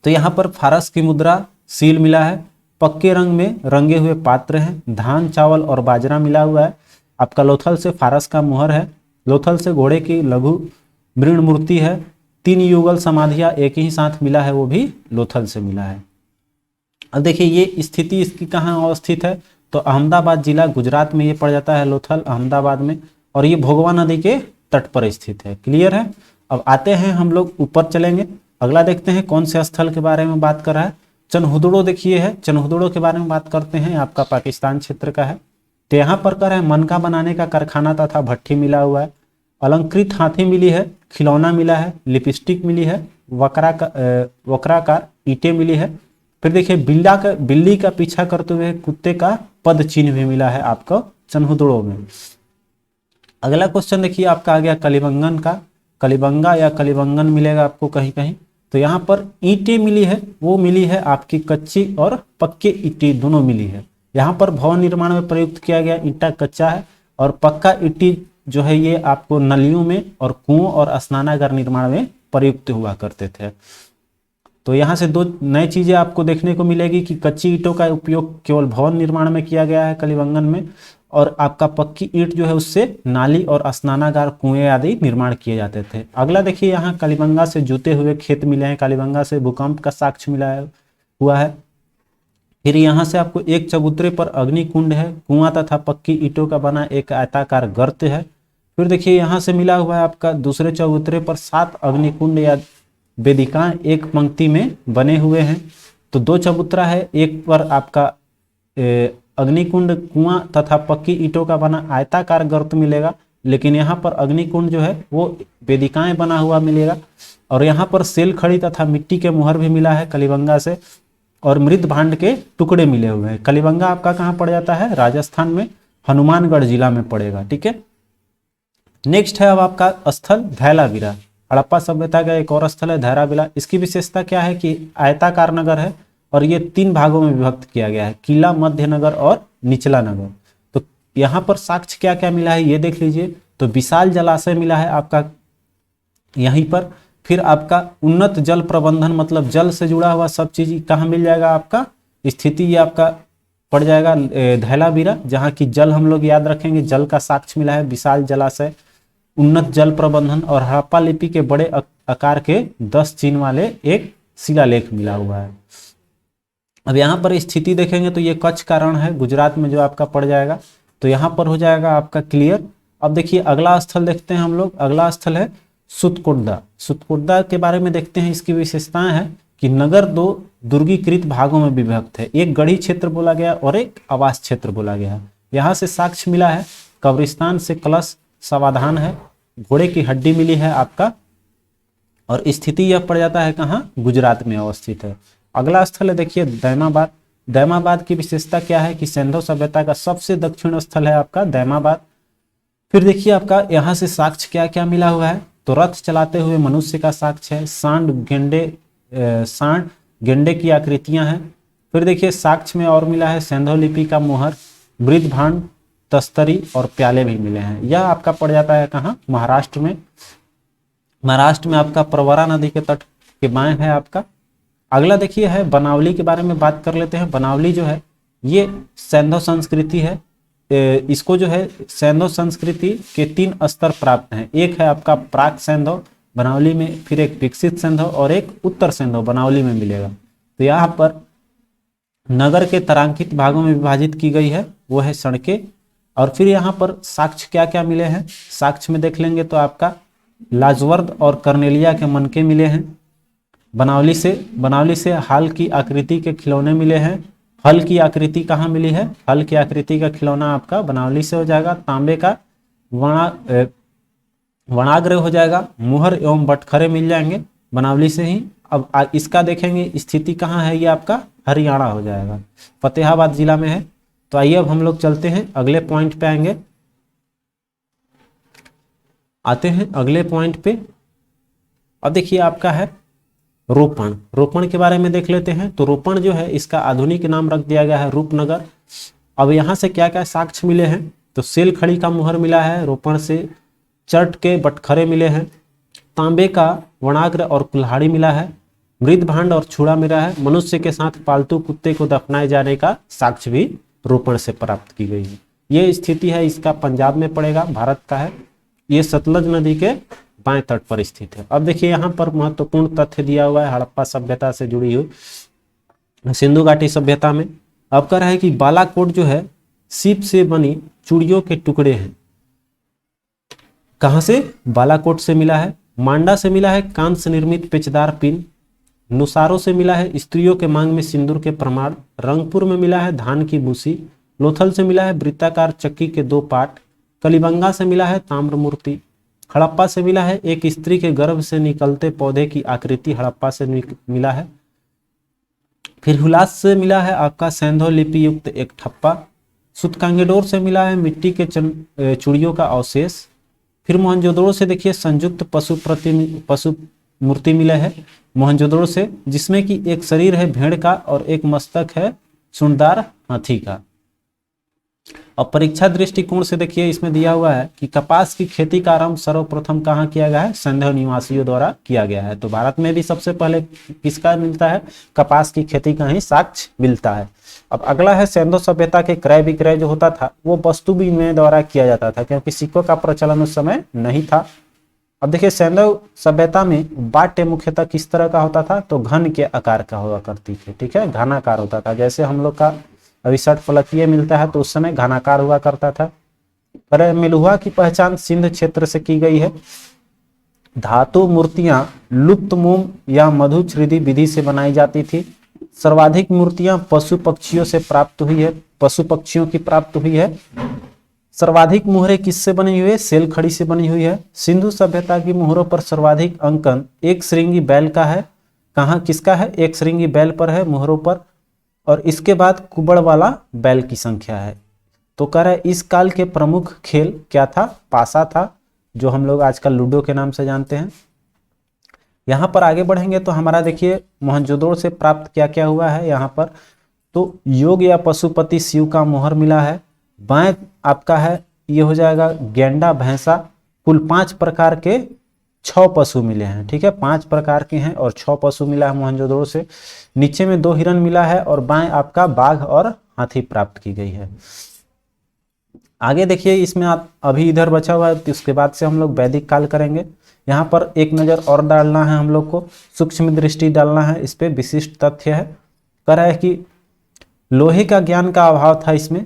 तो यहाँ पर फारस की मुद्रा सील मिला है, पक्के रंग में रंगे हुए पात्र हैं, धान चावल और बाजरा मिला हुआ है। आपका लोथल से फारस का मुहर है, लोथल से घोड़े की लघु मृण मूर्ति है, 3 युगल समाधियां एक ही साथ मिला है, वो भी लोथल से मिला है। अब देखिए ये स्थिति इसकी कहाँ अवस्थित है, तो अहमदाबाद जिला गुजरात में ये पड़ जाता है लोथल, अहमदाबाद में, और ये भोगवा नदी के तट पर स्थित है। क्लियर है। अब आते हैं हम लोग ऊपर चलेंगे, अगला देखते हैं कौन से स्थल के बारे में बात कर रहा है। चनहुदड़ो देखिए है, चनहुदड़ो के बारे में बात करते हैं, आपका पाकिस्तान क्षेत्र का है। तो यहाँ पर कर है मनका बनाने का कारखाना तथा भट्ठी मिला हुआ है, अलंकृत हाथी मिली है, खिलौना मिला है, लिपस्टिक मिली है, वक्राकार ईंटें मिली है। फिर देखिए बिल्ली का पीछा करते हुए कुत्ते का पद चिन्ह भी मिला है आपको चनहुदड़ो में। अगला क्वेश्चन देखिए आपका आ गया कलिबंगन का, कलिबंगा या कलिबंगन मिलेगा आपको कहीं कहीं। तो यहाँ पर ईंटें मिली है, वो मिली है आपकी कच्ची और पक्के ईंटें दोनों मिली है। यहाँ पर भवन निर्माण में प्रयुक्त किया गया ईंटा कच्चा है, और पक्का ईंटी जो है ये आपको नलियों में और कुओं और स्नानागार निर्माण में प्रयुक्त हुआ करते थे। तो यहाँ से 2 नई चीजें आपको देखने को मिलेगी कि कच्ची ईंटों का उपयोग केवल भवन निर्माण में किया गया है कलिबंगन में, और आपका पक्की ईंट जो है उससे नाली और स्नानागार कुएं आदि निर्माण किए जाते थे। अगला देखिए यहाँ कलिबंगा से जुते हुए खेत मिले हैं, कलिबंगा से भूकंप का साक्ष्य मिला हुआ है। फिर यहाँ से आपको एक चबूतरे पर अग्नि कुंड है, कुआं तथा पक्की ईंटों का बना एक आयताकार गर्त है। फिर देखिए यहाँ से मिला हुआ है आपका दूसरे चबूतरे पर 7 अग्निकुंड या वेदिकाएं एक पंक्ति में बने हुए हैं। तो 2 चबूतरा है, एक पर आपका अग्निकुंड कुआं तथा पक्की ईंटों का बना आयताकार गर्त मिलेगा, लेकिन यहाँ पर अग्निकुंड जो है वो वेदिकाएं बना हुआ मिलेगा। और यहाँ पर सेल खड़ी तथा मिट्टी के मुहर भी मिला है कलिबंगा से, और मृत भांड के टुकड़े मिले हुए हैं। कलिबंगा आपका कहाँ पड़ जाता है, राजस्थान में, हनुमानगढ़ जिला में पड़ेगा। ठीक है। नेक्स्ट है अब आपका स्थल धैलावीरा, हड़प्पा सभ्यता का एक और स्थल है धैलावीरा। इसकी विशेषता क्या है कि आयताकार नगर है, और ये 3 भागों में विभक्त किया गया है, किला, मध्य नगर और निचला नगर। तो यहाँ पर साक्ष्य क्या क्या मिला है ये देख लीजिए। तो विशाल जलाशय मिला है आपका यहीं पर। फिर आपका उन्नत जल प्रबंधन, मतलब जल से जुड़ा हुआ सब चीज कहाँ मिल जाएगा आपका, स्थिति ये आपका पड़ जाएगा धैलावीरा, जहाँ की जल हम लोग याद रखेंगे, जल का साक्ष्य मिला है, विशाल जलाशय, उन्नत जल प्रबंधन, और हड़प्पा लिपि के बड़े आकार के 10 चिन्ह वाले एक शिलालेख मिला हुआ है। अब यहाँ पर स्थिति देखेंगे तो ये कच्छ का रण है गुजरात में जो आपका पड़ जाएगा, तो यहाँ पर हो जाएगा आपका क्लियर। अब देखिए अगला स्थल देखते हैं हम लोग, अगला स्थल है सुतकुर्दा। सुतकुर्दा के बारे में देखते हैं, इसकी विशेषताएं हैं कि नगर दो दुर्गीकृत भागों में विभक्त है, एक गढ़ी क्षेत्र बोला गया और एक आवास क्षेत्र बोला गया। यहाँ से साक्ष्य मिला है, कब्रिस्तान से कलश समाधान है, घोड़े की हड्डी मिली है आपका, और स्थिति यह पड़ जाता है कहाँ, गुजरात में अवस्थित है। अगला स्थल है देखिए दैमाबाद। दैमाबाद की विशेषता क्या है कि सिंधु सभ्यता का सबसे दक्षिण स्थल है आपका दैमाबाद। फिर देखिए आपका यहाँ से साक्ष्य क्या क्या मिला हुआ है, तो रथ चलाते हुए मनुष्य का साक्ष्य है, सांड गेंडे की आकृतियां हैं। फिर देखिए साक्ष्य में और मिला है सिंधु लिपि का मोहर, मृद भांड, तस्तरी और प्याले भी मिले हैं। यह आपका पड़ जाता है कहाँ, महाराष्ट्र में। महाराष्ट्र में आपका प्रवरा नदी के तट के बाएं है आपका। अगला देखिए है बनावली के बारे में बात कर लेते हैं। बनावली जो है ये सिंधु संस्कृति है। इसको जो है सिंधु संस्कृति के 3 स्तर प्राप्त हैं। एक है आपका प्राक सिंधु बनावली में, फिर एक विकसित सिंधु और एक उत्तर सिंधु बनावली में मिलेगा। तो यहाँ पर नगर के तारांकित भागों में विभाजित की गई है, वो है सड़कें। और फिर यहाँ पर साक्ष्य क्या क्या मिले हैं, साक्ष्य में देख लेंगे तो आपका लाजवर्द और कर्नेलिया के मनके मिले हैं। बनावली से हाल की आकृति के खिलौने मिले हैं। हल की आकृति कहाँ मिली है, हल की आकृति का खिलौना आपका बनावली से हो जाएगा। तांबे का वणाग्र हो जाएगा। मुहर एवं बटखरे मिल जाएंगे बनावली से ही। अब इसका देखेंगे स्थिति कहाँ है, ये आपका हरियाणा हो जाएगा, फतेहाबाद जिला में है। तो आइए अब हम लोग चलते हैं अगले पॉइंट पे आते हैं अगले पॉइंट पे। अब देखिए आपका है रोपण। रोपण के बारे में देख लेते हैं। तो रोपण जो है इसका आधुनिक नाम रख दिया गया है रूपनगर। अब यहाँ से क्या क्या साक्ष्य मिले हैं, तो सेल खड़ी का मुहर मिला है रोपण से, चर्ट के बटखरे मिले हैं, तांबे का वणाग्र और कुल्हाड़ी मिला है, मृद भांड और छुड़ा मिला है, मनुष्य के साथ पालतू कुत्ते को दफनाए जाने का साक्ष्य भी रोपण से प्राप्त की गई है। ये स्थिति है इसका पंजाब में पड़ेगा, भारत का है। ये सतलज नदी के बाएं तट पर स्थित है। अब देखिए यहाँ पर महत्वपूर्ण तथ्य दिया हुआ है हड़प्पा सभ्यता से जुड़ी हुई सिंधु घाटी सभ्यता में। अब कह रहा है कि बालाकोट जो है सीप से बनी चूड़ियों के टुकड़े हैं। कहां से, बालाकोट से मिला है। मांडा से मिला है कांस्य से निर्मित पेचदार पिन। नुसारो से मिला है स्त्रियों के मांग में सिंदूर के प्रमाण। रंगपुर में मिला है धान की भूसी। लोथल से मिला है वृत्ताकार चक्की के 2 पाट। कलिबंगा से मिला है ताम्र मूर्ति। हड़प्पा से मिला है एक स्त्री के गर्भ से निकलते पौधे की आकृति, हड़प्पा से मिला है। फिर हुलास से मिला है आपका सिंधु लिपि युक्त एक ठप्पा। सुतकांगेडोर से मिला है मिट्टी के चूड़ियों का अवशेष। फिर मोहनजोदड़ो से देखिए संयुक्त पशु मूर्ति मिला है मोहनजोदड़ो से, जिसमें कि एक शरीर है भेड़ का और एक मस्तक है सुंदर हाथी का। और परीक्षा दृष्टिकोण से देखिए इसमें दिया हुआ है कि कपास की खेती का आरंभ सर्वप्रथम कहाँ किया गया है, सिंधु निवासियों द्वारा किया गया है। तो भारत में भी सबसे पहले किसका मिलता है, कपास की खेती का ही साक्ष्य मिलता है। अब अगला है सिंधु सभ्यता के क्रय विक्रय जो होता था वो वस्तु विनिमय द्वारा किया जाता था, क्योंकि सिक्कों का प्रचलन उस समय नहीं था। अब देखिए सिंधु सभ्यता में बाट्य मुख्यतः किस तरह का होता था, तो घन के आकार का हुआ करती थी, ठीक है, घनाकार होता था। जैसे हम लोग का अभी 60 फलकीय मिलता है तो उस समय घनाकार हुआ करता था। पर मिलुआ की पहचान सिंध क्षेत्र से की गई है। धातु मूर्तियां लुप्त मोम या मधुच्छृदि विधि से बनाई जाती थी। सर्वाधिक मूर्तियां पशु पक्षियों से प्राप्त हुई है, पशु पक्षियों की प्राप्त हुई है। सर्वाधिक मुहरें किससे बनी हुई है, सेल खड़ी से बनी हुई है। सिंधु सभ्यता की मुहरों पर सर्वाधिक अंकन एक श्रृंगी बैल का है। कहाँ किसका है, एक श्रृंगी बैल पर है मुहरों पर। और इसके बाद कुबड़ वाला बैल की संख्या है। तो कह रहा है इस काल के प्रमुख खेल क्या था, पासा था, जो हम लोग आजकल लूडो के नाम से जानते हैं। यहाँ पर आगे बढ़ेंगे तो हमारा देखिए मोहनजोदड़ो से प्राप्त क्या क्या हुआ है। यहाँ पर तो योग या पशुपति शिव का मोहर मिला है। बाएं आपका है ये हो जाएगा गेंडा भैंसा। कुल 5 प्रकार के 6 पशु मिले हैं, ठीक है, 5 प्रकार के हैं और 6 पशु मिला है मोहनजोदड़ो से। नीचे में 2 हिरन मिला है और बाएं आपका बाघ और हाथी प्राप्त की गई है। आगे देखिए इसमें आप अभी इधर बचा हुआ है, तो उसके बाद से हम लोग वैदिक काल करेंगे। यहाँ पर एक नज़र और डालना है हम लोग को, सूक्ष्म दृष्टि डालना है, इस पे विशिष्ट तथ्य है। कह रहा है कि लोहे का ज्ञान का अभाव था इसमें।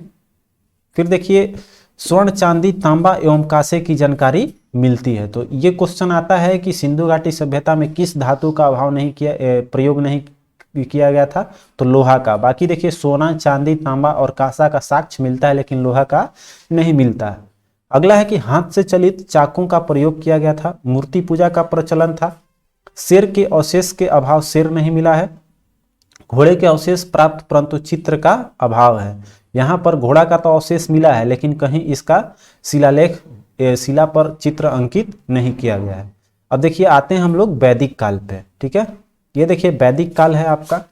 फिर देखिए स्वर्ण, चांदी, तांबा एवं कांसे की जानकारी मिलती है। तो ये क्वेश्चन आता है कि सिंधु घाटी सभ्यता में किस धातु का अभाव नहीं किया प्रयोग नहीं किया गया था, तो लोहा का। बाकी देखिए सोना, चांदी, तांबा और कांसा का साक्ष्य मिलता है लेकिन लोहा का नहीं मिलता है। अगला है कि हाथ से चलित चाकों का प्रयोग किया गया था, मूर्ति पूजा का प्रचलन था, शेर के अवशेष के अभाव शेर नहीं मिला है, घोड़े के अवशेष प्राप्त परंतु चित्र का अभाव है। यहाँ पर घोड़ा का तो अवशेष मिला है लेकिन कहीं इसका शिलालेख शिला पर चित्र अंकित नहीं किया गया है। अब देखिए आते हैं हम लोग वैदिक काल पे, ठीक है। ये देखिए वैदिक काल है आपका।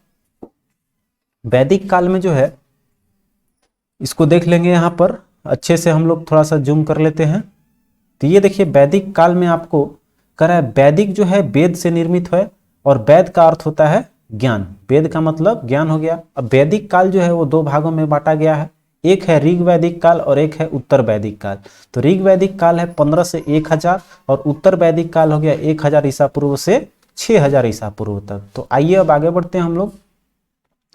वैदिक काल में जो है इसको देख लेंगे, यहाँ पर अच्छे से हम लोग थोड़ा सा जूम कर लेते हैं। तो ये देखिए वैदिक काल में आपको कह रहा है वैदिक जो है वेद से निर्मित है और वेद का अर्थ होता है ज्ञान, वेद का मतलब ज्ञान हो गया। अब वैदिक काल जो है वो दो भागों में बांटा गया है, एक है ऋग वैदिक काल और एक है उत्तर वैदिक काल। तो ऋग वैदिक काल है 15 से 1000 और उत्तर वैदिक काल हो गया 1000 ईसा पूर्व से 6000 ईसा पूर्व तक। तो आइए अब आगे बढ़ते हैं हम लोग।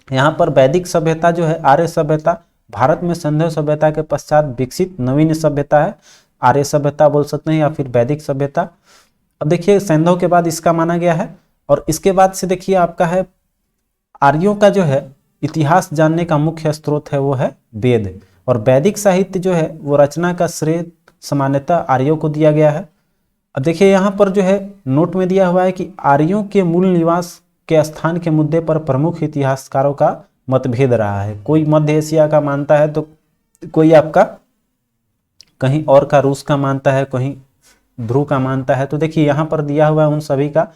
यहाँ पर वैदिक सभ्यता जो है आर्य सभ्यता, भारत में सिंधु सभ्यता के पश्चात विकसित नवीन सभ्यता है, आर्य सभ्यता बोल सकते हैं या फिर वैदिक सभ्यता। अब देखिए सिंधु के बाद इसका माना गया है और इसके बाद से देखिए आपका है आर्यों का जो है इतिहास जानने का मुख्य स्रोत है वो है वेद, और वैदिक साहित्य जो है वो रचना का श्रेय सामान्यतः आर्यों को दिया गया है। अब देखिए यहाँ पर जो है नोट में दिया हुआ है कि आर्यों के मूल निवास के स्थान के मुद्दे पर प्रमुख इतिहासकारों का मतभेद रहा है। कोई मध्य एशिया का मानता है तो कोई आपका कहीं और का रूस का मानता है, कहीं ध्रुव का मानता है। तो देखिए यहाँ पर दिया हुआ है उन सभी का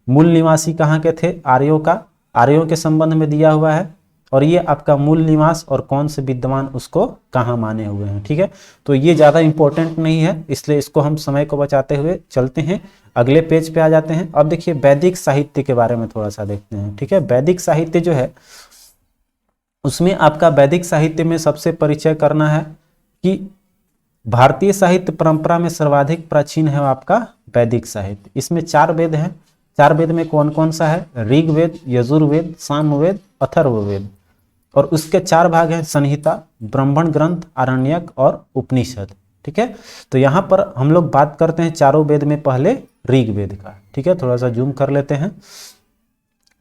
मूल निवासी कहाँ के थे, आर्यों का, आर्यों के संबंध में दिया हुआ है और ये आपका मूल निवास और कौन से विद्वान उसको कहाँ माने हुए हैं, ठीक है। तो ये ज़्यादा इंपॉर्टेंट नहीं है इसलिए इसको हम समय को बचाते हुए चलते हैं, अगले पेज पे आ जाते हैं। अब देखिए वैदिक साहित्य के बारे में थोड़ा सा देखते हैं, ठीक है। वैदिक साहित्य जो है उसमें आपका वैदिक साहित्य में सबसे परिचय करना है कि भारतीय साहित्य परंपरा में सर्वाधिक प्राचीन है आपका वैदिक साहित्य। इसमें 4 वेद हैं। 4 वेद में कौन कौन सा है, ऋग्वेद, यजुर्वेद, सामवेद, अथर्ववेद, और उसके 4 भाग हैं संहिता, ब्राह्मण ग्रंथ, आरण्यक और उपनिषद, ठीक है। तो यहाँ पर हम लोग बात करते हैं चारों वेद में पहले ऋग्वेद का, ठीक है। थोड़ा सा जूम कर लेते हैं,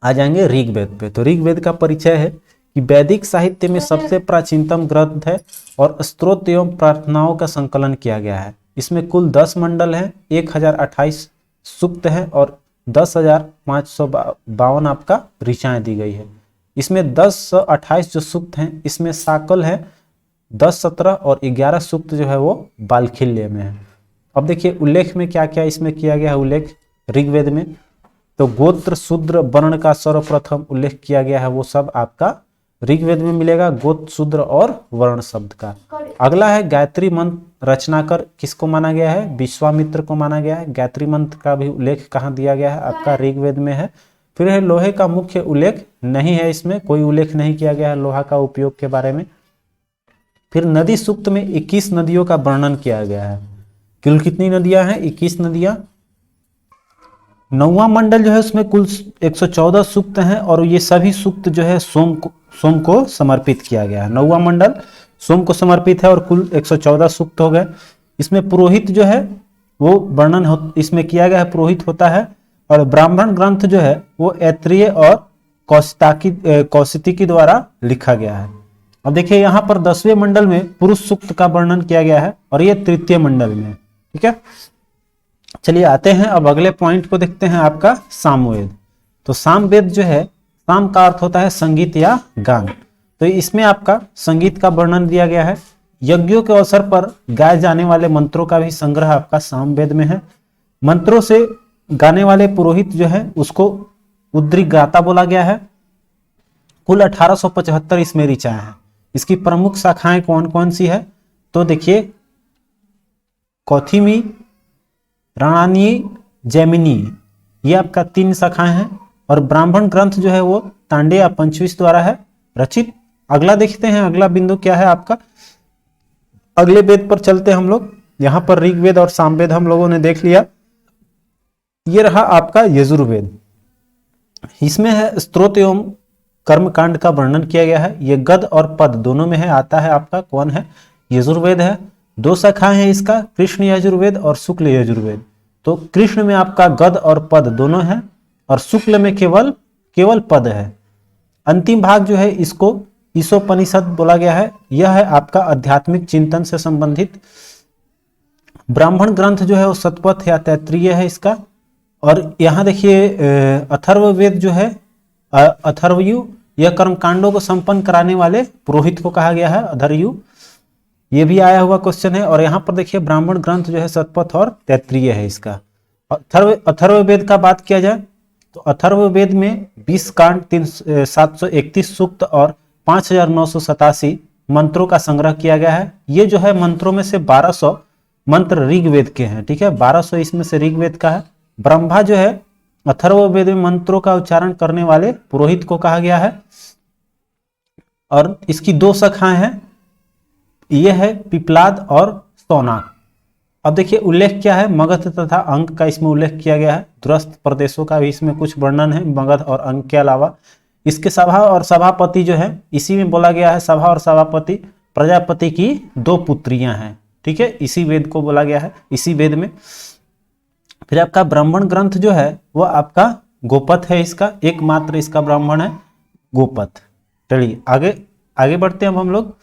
आ जाएंगे ऋग्वेद पे। तो ऋग्वेद का परिचय है कि वैदिक साहित्य में सबसे प्राचीनतम ग्रंथ है और स्तोत्र एवं प्रार्थनाओं का संकलन किया गया है। इसमें कुल 10 मंडल हैं, 1028 सूक्त है और 10,552 आपका ऋचाएं दी गई है। इसमें 1028 जो सूक्त हैं इसमें साकल है 10, 17 और 11 सूक्त जो है वो बालखिल्य में है। अब देखिए उल्लेख में क्या क्या इसमें किया गया है उल्लेख ऋग्वेद में, तो गोत्र शूद्र वर्ण का सर्वप्रथम उल्लेख किया गया है, वो सब आपका ऋग्वेद में मिलेगा, गोत्र शूद्र और वर्ण शब्द का। अगला है गायत्री मंत्र रचनाकर किसको माना गया है, विश्वामित्र को माना गया है। गायत्री मंत्र का भी उल्लेख कहाँ दिया गया है, आपका ऋग्वेद में है। फिर है लोहे का मुख्य उल्लेख नहीं है, इसमें कोई उल्लेख नहीं किया गया है लोहा का उपयोग के बारे में। फिर नदी सूक्त में 21 नदियों का वर्णन किया गया है। कुल कितनी नदियां हैं, 21 नदियां। 9वां मंडल जो है उसमें कुल 114 सूक्त हैं और ये सभी सूक्त जो है सोम को समर्पित किया गया है। 9वां मंडल सोम को समर्पित है और कुल 114 सूक्त हो गए। इसमें पुरोहित जो है वो वर्णन इसमें किया गया है, पुरोहित होता है। और ब्राह्मण ग्रंथ जो है वो ऐत्रेय और कौशिकी द्वारा लिखा गया है। अब देखिए यहाँ पर 10वें मंडल में पुरुष सूक्त का वर्णन किया गया है और ये 3य मंडल में, ठीक है। चलिए आते हैं अब अगले पॉइंट को देखते हैं, आपका सामवेद। तो सामवेद जो है, साम का अर्थ होता है संगीत या गान, तो इसमें आपका संगीत का वर्णन दिया गया है। यज्ञों के अवसर पर गाए जाने वाले मंत्रों का भी संग्रह आपका सामवेद में है। मंत्रों से गाने वाले पुरोहित जो है उसको उद्रिगाता बोला गया है। कुल 1875 इसमें ऋचाएं हैं। इसकी प्रमुख शाखाएं कौन कौन सी है, तो देखिए कौथिमी, राणानी, जैमिनी, ये आपका 3 शाखाएं हैं। और ब्राह्मण ग्रंथ जो है वो तांडे या पंचविश द्वारा है रचित। अगला देखते हैं, अगला बिंदु क्या है आपका, अगले वेद पर चलते हैं हम लोग। यहाँ पर ऋग्वेद और सामवेद हम लोगों ने देख लिया। ये रहा आपका यजुर्वेद। इसमें है स्तोत्र एवं कर्मकांड का वर्णन किया गया है। ये गद और पद दोनों में है, आता है आपका कौन है, यजुर्वेद है। दो शाखाएं हैं इसका, कृष्ण यजुर्वेद और शुक्ल यजुर्वेद। तो कृष्ण में आपका गद और पद दोनों है और शुक्ल में केवल पद है। अंतिम भाग जो है इसको ईशोपनिषद बोला गया है। यह है आपका आध्यात्मिक चिंतन से संबंधित। ब्राह्मण ग्रंथ जो है वो शतपथ या तैत्तिरीय है इसका। और यहाँ देखिए अथर्ववेद जो है अथर्वयु, यह कर्मकांडों को संपन्न कराने वाले पुरोहित को कहा गया है अधर्यु। ये भी आया हुआ क्वेश्चन है। और यहाँ पर देखिए ब्राह्मण ग्रंथ जो है शतपथ और तैत्तिरीय है इसका। अथर्ववेद का बात किया जाए तो अथर्ववेद में 20 कांड, 731 सूक्त और 5987 मंत्रों का संग्रह किया गया है। ये जो है मंत्रों में से 1200 मंत्र ऋग्वेद के हैं, ठीक है, 1200 इसमें से ऋग्वेद का है। ब्रह्मा जो है अथर्ववेद में मंत्रों का उच्चारण करने वाले पुरोहित को कहा गया है। और इसकी दो शाखाएं हैं, ये है पिपलाद और शौनाक। अब देखिए उल्लेख क्या है, मगध तथा अंक का इसमें उल्लेख किया गया है। दूरस्थ प्रदेशों का भी इसमें कुछ वर्णन है मगध और अंक के अलावा। इसके सभा और सभापति जो है इसी में बोला गया है। सभा और सभापति प्रजापति की 2 पुत्रियां हैं, ठीक है, इसी वेद को बोला गया है, इसी वेद में। फिर आपका ब्राह्मण ग्रंथ जो है वो आपका गोपथ है, इसका एकमात्र इसका ब्राह्मण है गोपथ। चलिए आगे बढ़ते हैं अब हम लोग।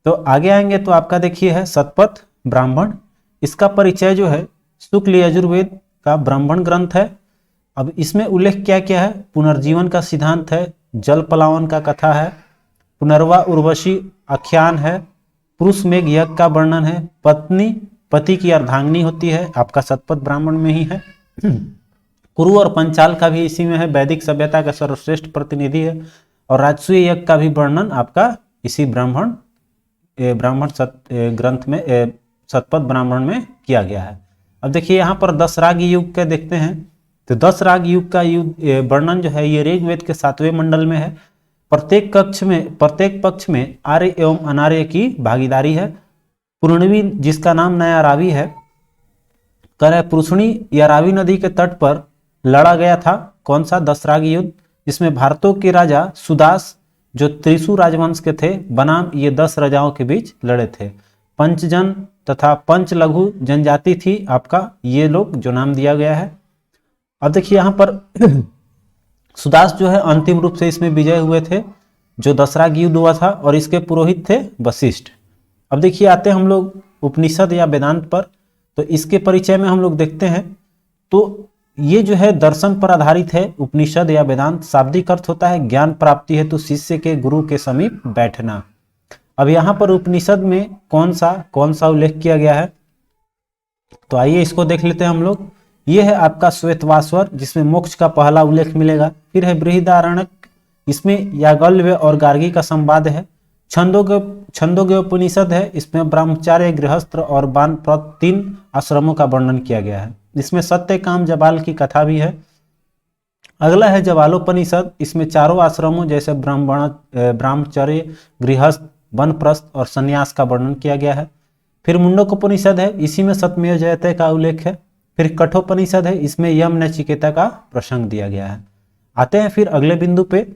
तो आगे आएंगे तो आपका देखिए है शतपथ ब्राह्मण। इसका परिचय जो है शुक्ल यजुर्वेद का ब्राह्मण ग्रंथ है। अब इसमें उल्लेख क्या क्या है, पुनर्जीवन का सिद्धांत है, जल पलावन का कथा है, पुनर्वा उर्वशी आख्यान है, पुरुष मेघ यज्ञ का वर्णन है, पत्नी पति की अर्धांगिनी होती है, आपका शतपथ ब्राह्मण में ही है। कुरु और पंचाल का भी इसी में है, वैदिक सभ्यता का सर्वश्रेष्ठ प्रतिनिधि है। और राजसूय यज्ञ का भी वर्णन आपका इसी ब्राह्मण ग्रंथ में शतपथ ब्राह्मण में किया गया है। अब देखिए यहाँ पर 10 राग युग के देखते हैं। तो 10 राग युग का वर्णन जो है ये ऋग्वेद के 7वें मंडल में है। प्रत्येक पक्ष में आर्य एवं अनार्य की भागीदारी है। पुरणवी जिसका नाम नया रावी है, कह रहे पुरुषणी या रावी नदी के तट पर लड़ा गया था कौन सा, 10 राग युद्ध, जिसमें भारतों के राजा सुदास जो त्रिशु राजवंश के थे बनाम ये 10 राजाओं के बीच लड़े थे। पंचजन तथा पंच लघु जनजाति थी आपका ये लोग, जो नाम दिया गया है। अब देखिए यहाँ पर सुदास जो है अंतिम रूप से इसमें विजय हुए थे, जो 10 राग युद्ध हुआ था, और इसके पुरोहित थे वशिष्ठ। अब देखिए आते हैं हम लोग उपनिषद या वेदांत पर। तो इसके परिचय में हम लोग देखते हैं तो ये जो है दर्शन पर आधारित है। उपनिषद या वेदांत शाब्दिक अर्थ होता है ज्ञान प्राप्ति हेतु शिष्य के गुरु के समीप बैठना। अब यहाँ पर उपनिषद में कौन सा उल्लेख किया गया है, तो आइए इसको देख लेते हैं हम लोग। ये है आपका श्वेतवास्वर, जिसमें मोक्ष का पहला उल्लेख मिलेगा। फिर है बृहदारण्यक, इसमें याज्ञवल्क्य और गार्गी का संवाद है। छंदोग्य उपनिषद है, इसमें ब्रह्मचार्य, गृहस्थ और वानप्रस्थ 3 आश्रमों का वर्णन किया गया है। इसमें सत्य काम जबाल की कथा भी है। अगला है जबालोपनिषद, इसमें 4 आश्रमों जैसे ब्रह्मचर्य, गृहस्थ, वानप्रस्थ और संन्यास का वर्णन किया गया है। फिर मुंडकोपनिषद है, इसी में सत्यमेव जयते का उल्लेख है। फिर कठोपनिषद है, इसमें यम नचिकेता का प्रसंग दिया गया है। आते हैं फिर अगले बिंदु पे।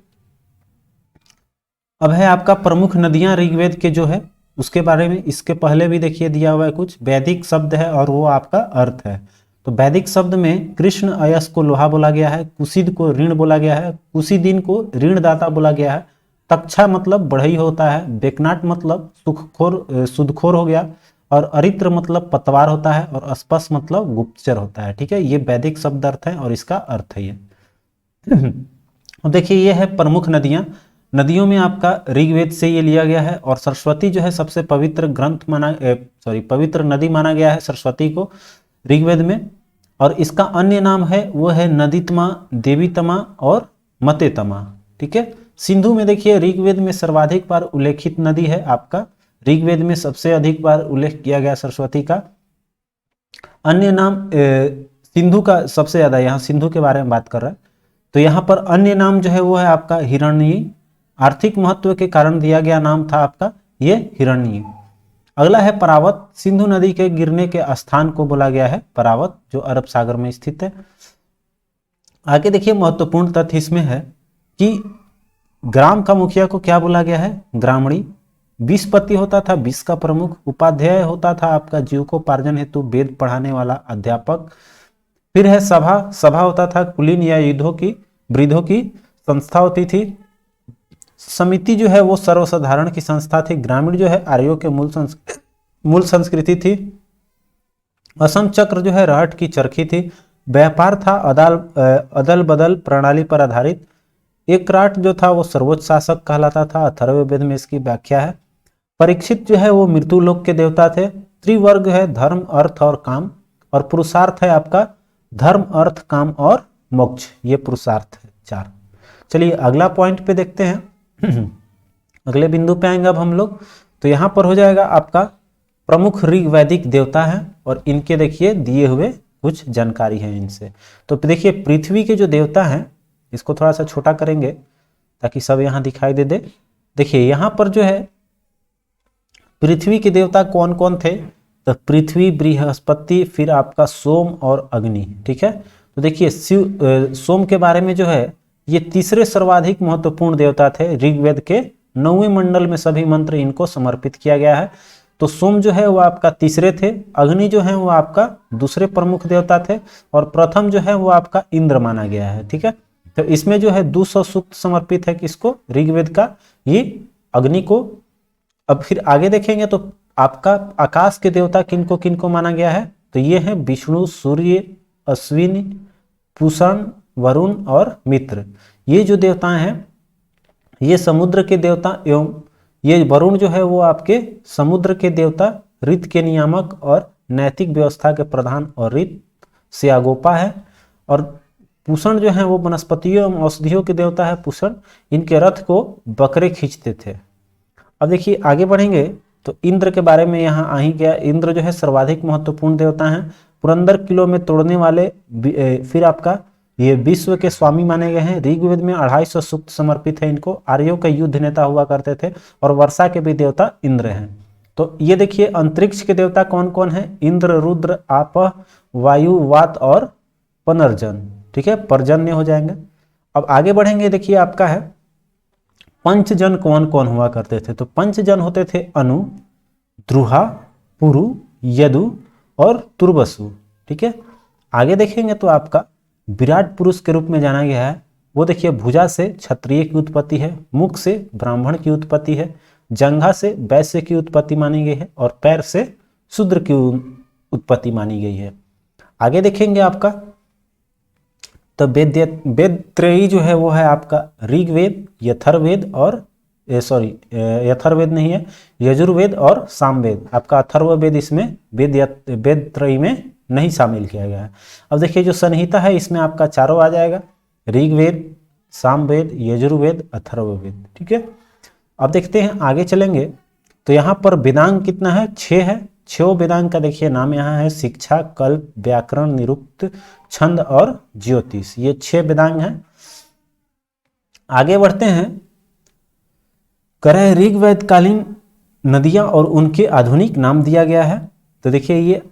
अब है आपका प्रमुख नदियां ऋग्वेद के जो है उसके बारे में। इसके पहले भी देखिए दिया हुआ है कुछ वैदिक शब्द है और वो आपका अर्थ है। तो वैदिक शब्द में कृष्ण अयस को लोहा बोला गया है, कुशिद को ऋण बोला गया है, कुशिदीन को ऋणदाता बोला गया है, तक्षा मतलब बढ़ई होता है, बेकनाट मतलब सुदखोर हो गया, और अरित्र मतलब पतवार होता है, और अस्पस मतलब गुप्तचर होता है। ठीक है, ये वैदिक शब्द अर्थ है और इसका अर्थ है ये। अब देखिए ये है प्रमुख नदियां। नदियों में आपका ऋग्वेद से ये लिया गया है, और सरस्वती जो है सबसे पवित्र पवित्र नदी माना गया है सरस्वती को ऋग्वेद में। और इसका अन्य नाम है वो है नदीतमा, देवीतमा और मतेतमा। ठीक है, सिंधु में देखिए ऋग्वेद में सर्वाधिक बार उल्लेखित नदी है आपका, ऋग्वेद में सबसे अधिक बार उल्लेख किया गया सरस्वती का। अन्य नाम सिंधु का सबसे ज्यादा, यहाँ सिंधु के बारे में बात कर रहा है। तो यहाँ पर अन्य नाम जो है वो है आपका हिरण्यी, आर्थिक महत्व के कारण दिया गया नाम था आपका ये हिरण्यी। अगला है परावत, सिंधु नदी के गिरने के स्थान को बोला गया है परावत, जो अरब सागर में स्थित है। आगे देखिए महत्वपूर्ण तथ्य इसमें है कि ग्राम का मुखिया को क्या बोला गया है, ग्रामणी। बीसपति होता था 20 का प्रमुख, उपाध्याय होता था आपका जीविकोपार्जन हेतु वेद पढ़ाने वाला अध्यापक। फिर है सभा, सभा होता था कुलीन या युद्धों की वृद्धों की संस्था होती थी। समिति जो है वो सर्वसाधारण की संस्था थी। ग्रामीण जो है आर्यों के मूल संस्कृति थी। असम चक्र जो है रहट की चरखी थी। व्यापार था अदल बदल प्रणाली पर आधारित। एक राट जो था वो सर्वोच्च शासक कहलाता था, अथर्ववेद में इसकी व्याख्या है। परीक्षित जो है वो मृत्यु लोक के देवता थे। त्रिवर्ग है धर्म अर्थ और काम, और पुरुषार्थ है आपका धर्म अर्थ काम और मोक्ष, ये पुरुषार्थ है 4। चलिए अगला पॉइंट पे देखते हैं अगले बिंदु पे आएंगे अब हम लोग। तो यहाँ पर हो जाएगा आपका प्रमुख ऋग वैदिक देवता है, और इनके देखिए दिए हुए कुछ जानकारी है इनसे। तो देखिए पृथ्वी के जो देवता हैं, इसको थोड़ा सा छोटा करेंगे ताकि सब यहाँ दिखाई दे दे। देखिए यहाँ पर जो है पृथ्वी के देवता कौन कौन थे, तो पृथ्वी, बृहस्पति, फिर आपका सोम और अग्नि। ठीक है, तो देखिए सोम के बारे में जो है ये तीसरे सर्वाधिक महत्वपूर्ण देवता थे। ऋग्वेद के 9वें मंडल में सभी मंत्र इनको समर्पित किया गया है। तो सोम जो है वो आपका तीसरे थे, अग्नि जो है वो आपका दूसरे प्रमुख देवता थे, और प्रथम जो है वो आपका इंद्र माना गया है। ठीक है, तो इसमें जो है 200 सूक्त समर्पित है किसको, ऋग्वेद का, ये अग्नि को। अब फिर आगे देखेंगे तो आपका आकाश के देवता किनको किनको माना गया है, तो ये है विष्णु, सूर्य, अश्विनी, पूषण, वरुण और मित्र। ये जो देवताएं हैं ये समुद्र के देवता, एवं ये वरुण जो है वो आपके समुद्र के देवता, ऋत के नियामक और नैतिक व्यवस्था के प्रधान और ऋत से आगोपा है। और पूषण जो है वो वनस्पतियों एवं औषधियों के देवता है पूषण, इनके रथ को बकरे खींचते थे। अब देखिए आगे बढ़ेंगे तो इंद्र के बारे में यहाँ आ ही गया। इंद्र जो है सर्वाधिक महत्वपूर्ण देवता हैं, पुरंदर किलो में तोड़ने वाले, फिर आपका ये विश्व के स्वामी माने गए हैं। ऋग्वेद में 250 सूक्त समर्पित है इनको। आर्यों का युद्ध नेता हुआ करते थे, और वर्षा के भी देवता इंद्र हैं। तो ये देखिए अंतरिक्ष के देवता कौन कौन है, इंद्र, रुद्र, आपह, वायु, वात और पुनर्जन। ठीक है, पर्जन्य हो जाएंगे। अब आगे बढ़ेंगे, देखिए आपका है पंचजन कौन कौन हुआ करते थे। तो पंचजन होते थे अनु, द्रुहा, पुरु, यदु और तुर्वसु। ठीक है, आगे देखेंगे तो आपका विराट पुरुष के रूप में जाना गया है। वो देखिए भुजा से क्षत्रिय की उत्पत्ति है, मुख से ब्राह्मण की उत्पत्ति है, जंघा से वैश्य की उत्पत्ति मानी गई है, और पैर से शूद्र की उत्पत्ति मानी गई है। आगे देखेंगे आपका तो वेद त्रयी जो है वो है आपका ऋग्वेद, यथर्वेद और यथर्वेद नहीं है, यजुर्वेद और सामवेद। आपका अथर्ववेद इसमें वेद त्रयी में नहीं शामिल किया गया है। अब देखिए जो संहिता है इसमें आपका चारों आ जाएगा, ऋग्वेद, सामवेद, यजुर्वेद, अथर्ववेद। ठीक है, अब देखते हैं आगे चलेंगे तो यहाँ पर वेदांग कितना है, 6 है। 6 वेदांग का देखिए नाम यहाँ है शिक्षा, कल्प, व्याकरण, निरुक्त, छंद और ज्योतिष। ये 6 वेदांग हैं। आगे बढ़ते हैं, करें ऋग्वेद कालीन नदियां और उनके आधुनिक नाम दिया गया है। तो देखिए ये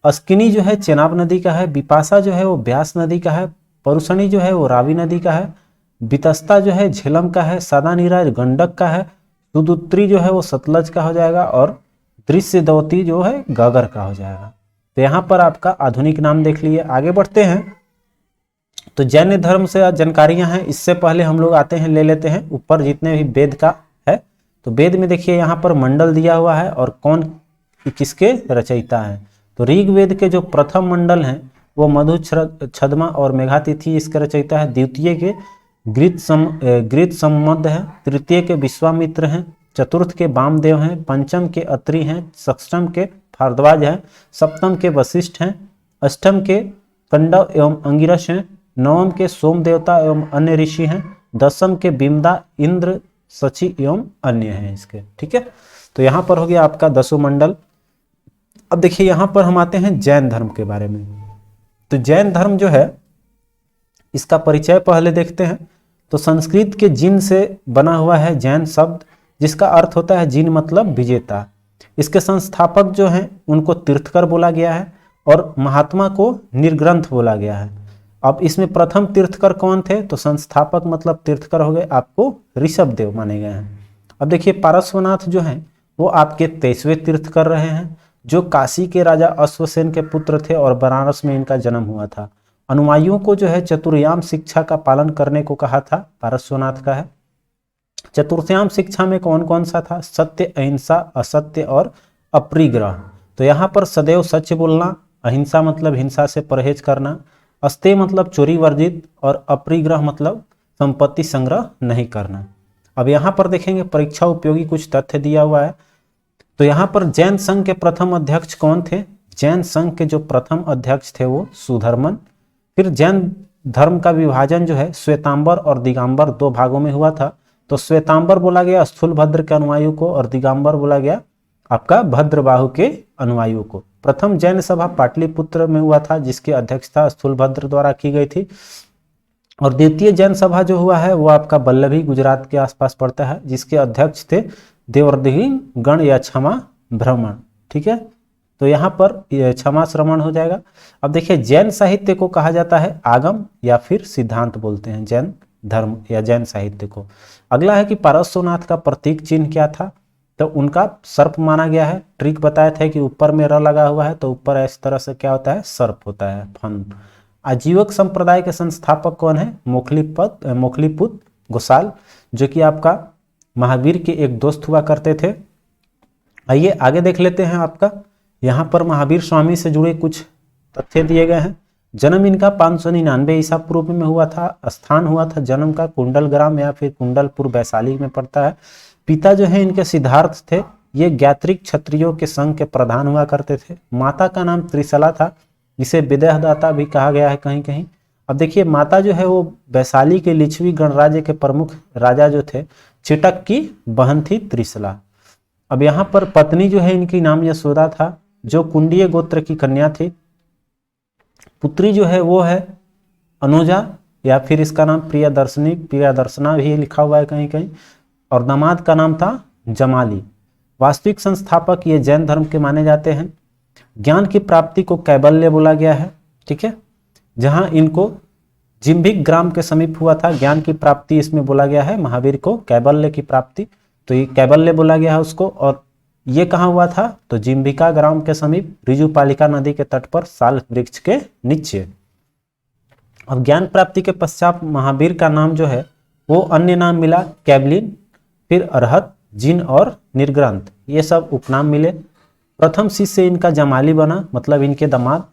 अस्किनी जो है चेनाब नदी का है, विपाशा जो है वो ब्यास नदी का है, परुषणी जो है वो रावी नदी का है, वितस्ता जो है झेलम का है, सादानीरा गंडक का है, सुदुत्री जो है वो सतलज का हो जाएगा, और दृश्यदवती जो है गागर का हो जाएगा। तो यहाँ पर आपका आधुनिक नाम देख लिए। आगे बढ़ते हैं तो जैन धर्म से जानकारियां हैं। इससे पहले हम लोग आते हैं, ले लेते हैं ऊपर जितने भी वेद का है। तो वेद में देखिए यहाँ पर मंडल दिया हुआ है और कौन किसके रचयिता है। तो ऋग्वेद के जो प्रथम मंडल हैं वो मधु, छद्मा और मेघातिथि इसके रचयिता है। द्वितीय के गृत सम्मद है, तृतीय के विश्वामित्र हैं, चतुर्थ के वामदेव हैं, पंचम के अत्रि हैं, षष्ठम के भारद्वाज हैं, सप्तम के वशिष्ठ हैं, अष्टम के कंडव एवं अंगिरस हैं, नवम के सोम देवता एवं अन्य ऋषि हैं, दसम के बिमदा, इंद्र, सची एवं अन्य हैं इसके। ठीक है, तो यहाँ पर हो गया आपका 10 मंडल। अब देखिए यहाँ पर हम आते हैं जैन धर्म के बारे में। तो जैन धर्म जो है इसका परिचय पहले देखते हैं। तो संस्कृत के जिन से बना हुआ है जैन शब्द, जिसका अर्थ होता है जिन मतलब विजेता। इसके संस्थापक जो हैं उनको तीर्थकर बोला गया है, और महात्मा को निर्ग्रंथ बोला गया है। अब इसमें प्रथम तीर्थकर कौन थे, तो संस्थापक मतलब तीर्थकर हो गए आपको ऋषभ देव माने गए हैं। अब देखिए पारस्वनाथ जो हैं वो आपके 23वें तीर्थ कर रहे हैं, जो काशी के राजा अश्वसेन के पुत्र थे और बनारस में इनका जन्म हुआ था। अनुयायियों को जो है चतुर्याम शिक्षा का पालन करने को कहा था, पारस्वनाथ का है। चतुर्थ्याम शिक्षा में कौन कौन सा था? सत्य, अहिंसा, असत्य और अपरिग्रह। तो यहाँ पर सदैव सच बोलना, अहिंसा मतलब हिंसा से परहेज करना, अस्तेय मतलब चोरी वर्जित और अपरिग्रह मतलब संपत्ति संग्रह नहीं करना। अब यहाँ पर देखेंगे परीक्षा उपयोगी कुछ तथ्य दिया हुआ है। तो यहाँ पर जैन संघ के प्रथम अध्यक्ष कौन थे? जैन संघ के जो प्रथम अध्यक्ष थे वो सुधर्मन। फिर जैन धर्म का विभाजन जो है श्वेतांबर और दिगंबर दो भागों में हुआ था। तो श्वेतांबर बोला गया स्थूलभद्र के अनुयायियों को और दिगंबर बोला गया आपका भद्रबाहु के अनुयायियों को। प्रथम जैन सभा पाटलिपुत्र में हुआ था, जिसकी अध्यक्षता स्थूलभद्र द्वारा की गई थी। और द्वितीय जैन सभा जो हुआ है वो आपका बल्लभी गुजरात के आसपास पड़ता है, जिसके अध्यक्ष थे देवर्दिन गण या क्षमा भ्रमण। ठीक है, तो यहाँ पर क्षमा श्रवण हो जाएगा। अब देखिए जैन साहित्य को कहा जाता है आगम या फिर सिद्धांत बोलते हैं जैन धर्म या जैन साहित्य को। अगला है कि पारस्वनाथ का प्रतीक चिन्ह क्या था? तो उनका सर्प माना गया है। ट्रिक बताया था कि ऊपर में र लगा हुआ है तो ऊपर इस तरह से क्या होता है? सर्प होता है, फन। आजीवक संप्रदाय के संस्थापक कौन है? मोखलीपुत गोसाल, जो कि आपका महावीर के एक दोस्त हुआ करते थे। आइए आगे देख लेते हैं। आपका यहाँ पर महावीर स्वामी से जुड़े कुछ तथ्य दिए गए हैं। जन्म इनका 599 ईसा पूर्व में हुआ था। स्थान हुआ था जन्म का कुंडल ग्राम या फिर कुंडलपुर वैशाली में पड़ता है। पिता जो है इनके सिद्धार्थ थे, ये ज्ञात्रिक क्षत्रियों के संघ के प्रधान हुआ करते थे। माता का नाम त्रिशला था, जिसे विदेहदाता भी कहा गया है कहीं कहीं। अब देखिए माता जो है वो वैशाली के लिच्छवी गणराज्य के प्रमुख राजा जो थे चिटक की बहन थी त्रिशला। अब यहाँ पर पत्नी जो है इनकी नाम यशोदा था, जो कुंडीय गोत्र की कन्या थी। पुत्री जो है वो है अनुजा या फिर इसका नाम प्रियदर्शनी, प्रियदर्शना भी लिखा हुआ है कहीं कहीं। और दामाद का नाम था जमाली। वास्तविक संस्थापक ये जैन धर्म के माने जाते हैं। ज्ञान की प्राप्ति को कैबल्य बोला गया है। ठीक है, जहां इनको जिम्भिक ग्राम के समीप हुआ था ज्ञान की प्राप्ति, इसमें बोला गया है महावीर को कैबल्य की प्राप्ति, तो ये कैबल्य बोला गया है उसको। और ये कहाँ हुआ था? तो जिम्भिका ग्राम के समीप ऋजुपालिका नदी के तट पर साल वृक्ष के नीचे। अब ज्ञान प्राप्ति के पश्चात महावीर का नाम जो है वो अन्य नाम मिला कैबलिन, फिर अरहत, जिन और निर्ग्रंथ, ये सब उपनाम मिले। प्रथम शिष्य इनका जमाली बना, मतलब इनके दामाद।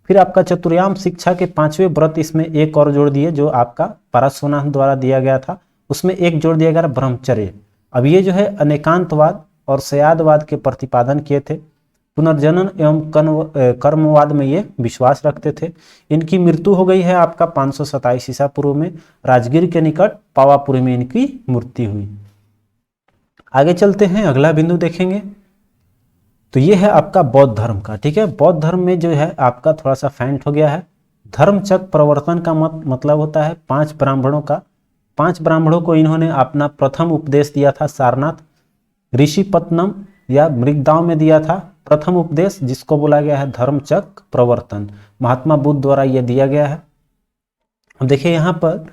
फिर आपका चतुर्याम शिक्षा के 5वें व्रत इसमें एक और जोड़ दिए, जो आपका पारस्वनाथ द्वारा दिया गया था, उसमें एक जोड़ दिया गया ब्रह्मचर्य। अब ये जो है अनेकांतवाद और सयादवाद के प्रतिपादन किए थे। पुनर्जनन एवं कर्मवाद में ये विश्वास रखते थे। इनकी मृत्यु हो गई है आपका 527 ईसा पूर्व में, राजगीर के निकट पावापुरी में इनकी मृत्यु हुई। आगे चलते हैं, अगला बिंदु देखेंगे। तो ये है आपका बौद्ध धर्म का। ठीक है, बौद्ध धर्म में जो है आपका थोड़ा सा फेंट हो गया है। धर्मचक्र प्रवर्तन का मतलब होता है 5 ब्राह्मणों का। 5 ब्राह्मणों को इन्होंने अपना प्रथम उपदेश दिया था सारनाथ, ऋषिपत्नम या मृगदाव में दिया था प्रथम उपदेश, जिसको बोला गया है धर्मचक्र प्रवर्तन। महात्मा बुद्ध द्वारा यह दिया गया है। देखिए यहाँ पर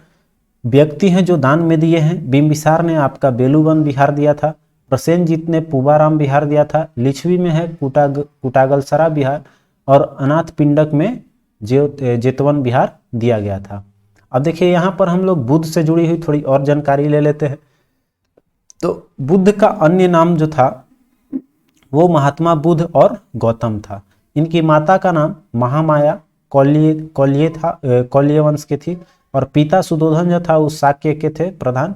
व्यक्ति हैं जो दान में दिए हैं। बिंबिसार ने आपका बेलूवन बिहार दिया था, प्रसेनजीत ने पूबाराम बिहार दिया था, लिच्छवी में है कुटागलसरा बिहार, और अनाथ पिंडक में जेतवन बिहार दिया गया था। अब देखिए यहाँ पर हम लोग बुद्ध से जुड़ी हुई थोड़ी और जानकारी ले लेते हैं। तो बुद्ध का अन्य नाम जो था वो महात्मा बुद्ध और गौतम था। इनकी माता का नाम महामाया कौल्य वंश की थी, और पिता सुदोधन जो था उस शाक्य के थे प्रधान।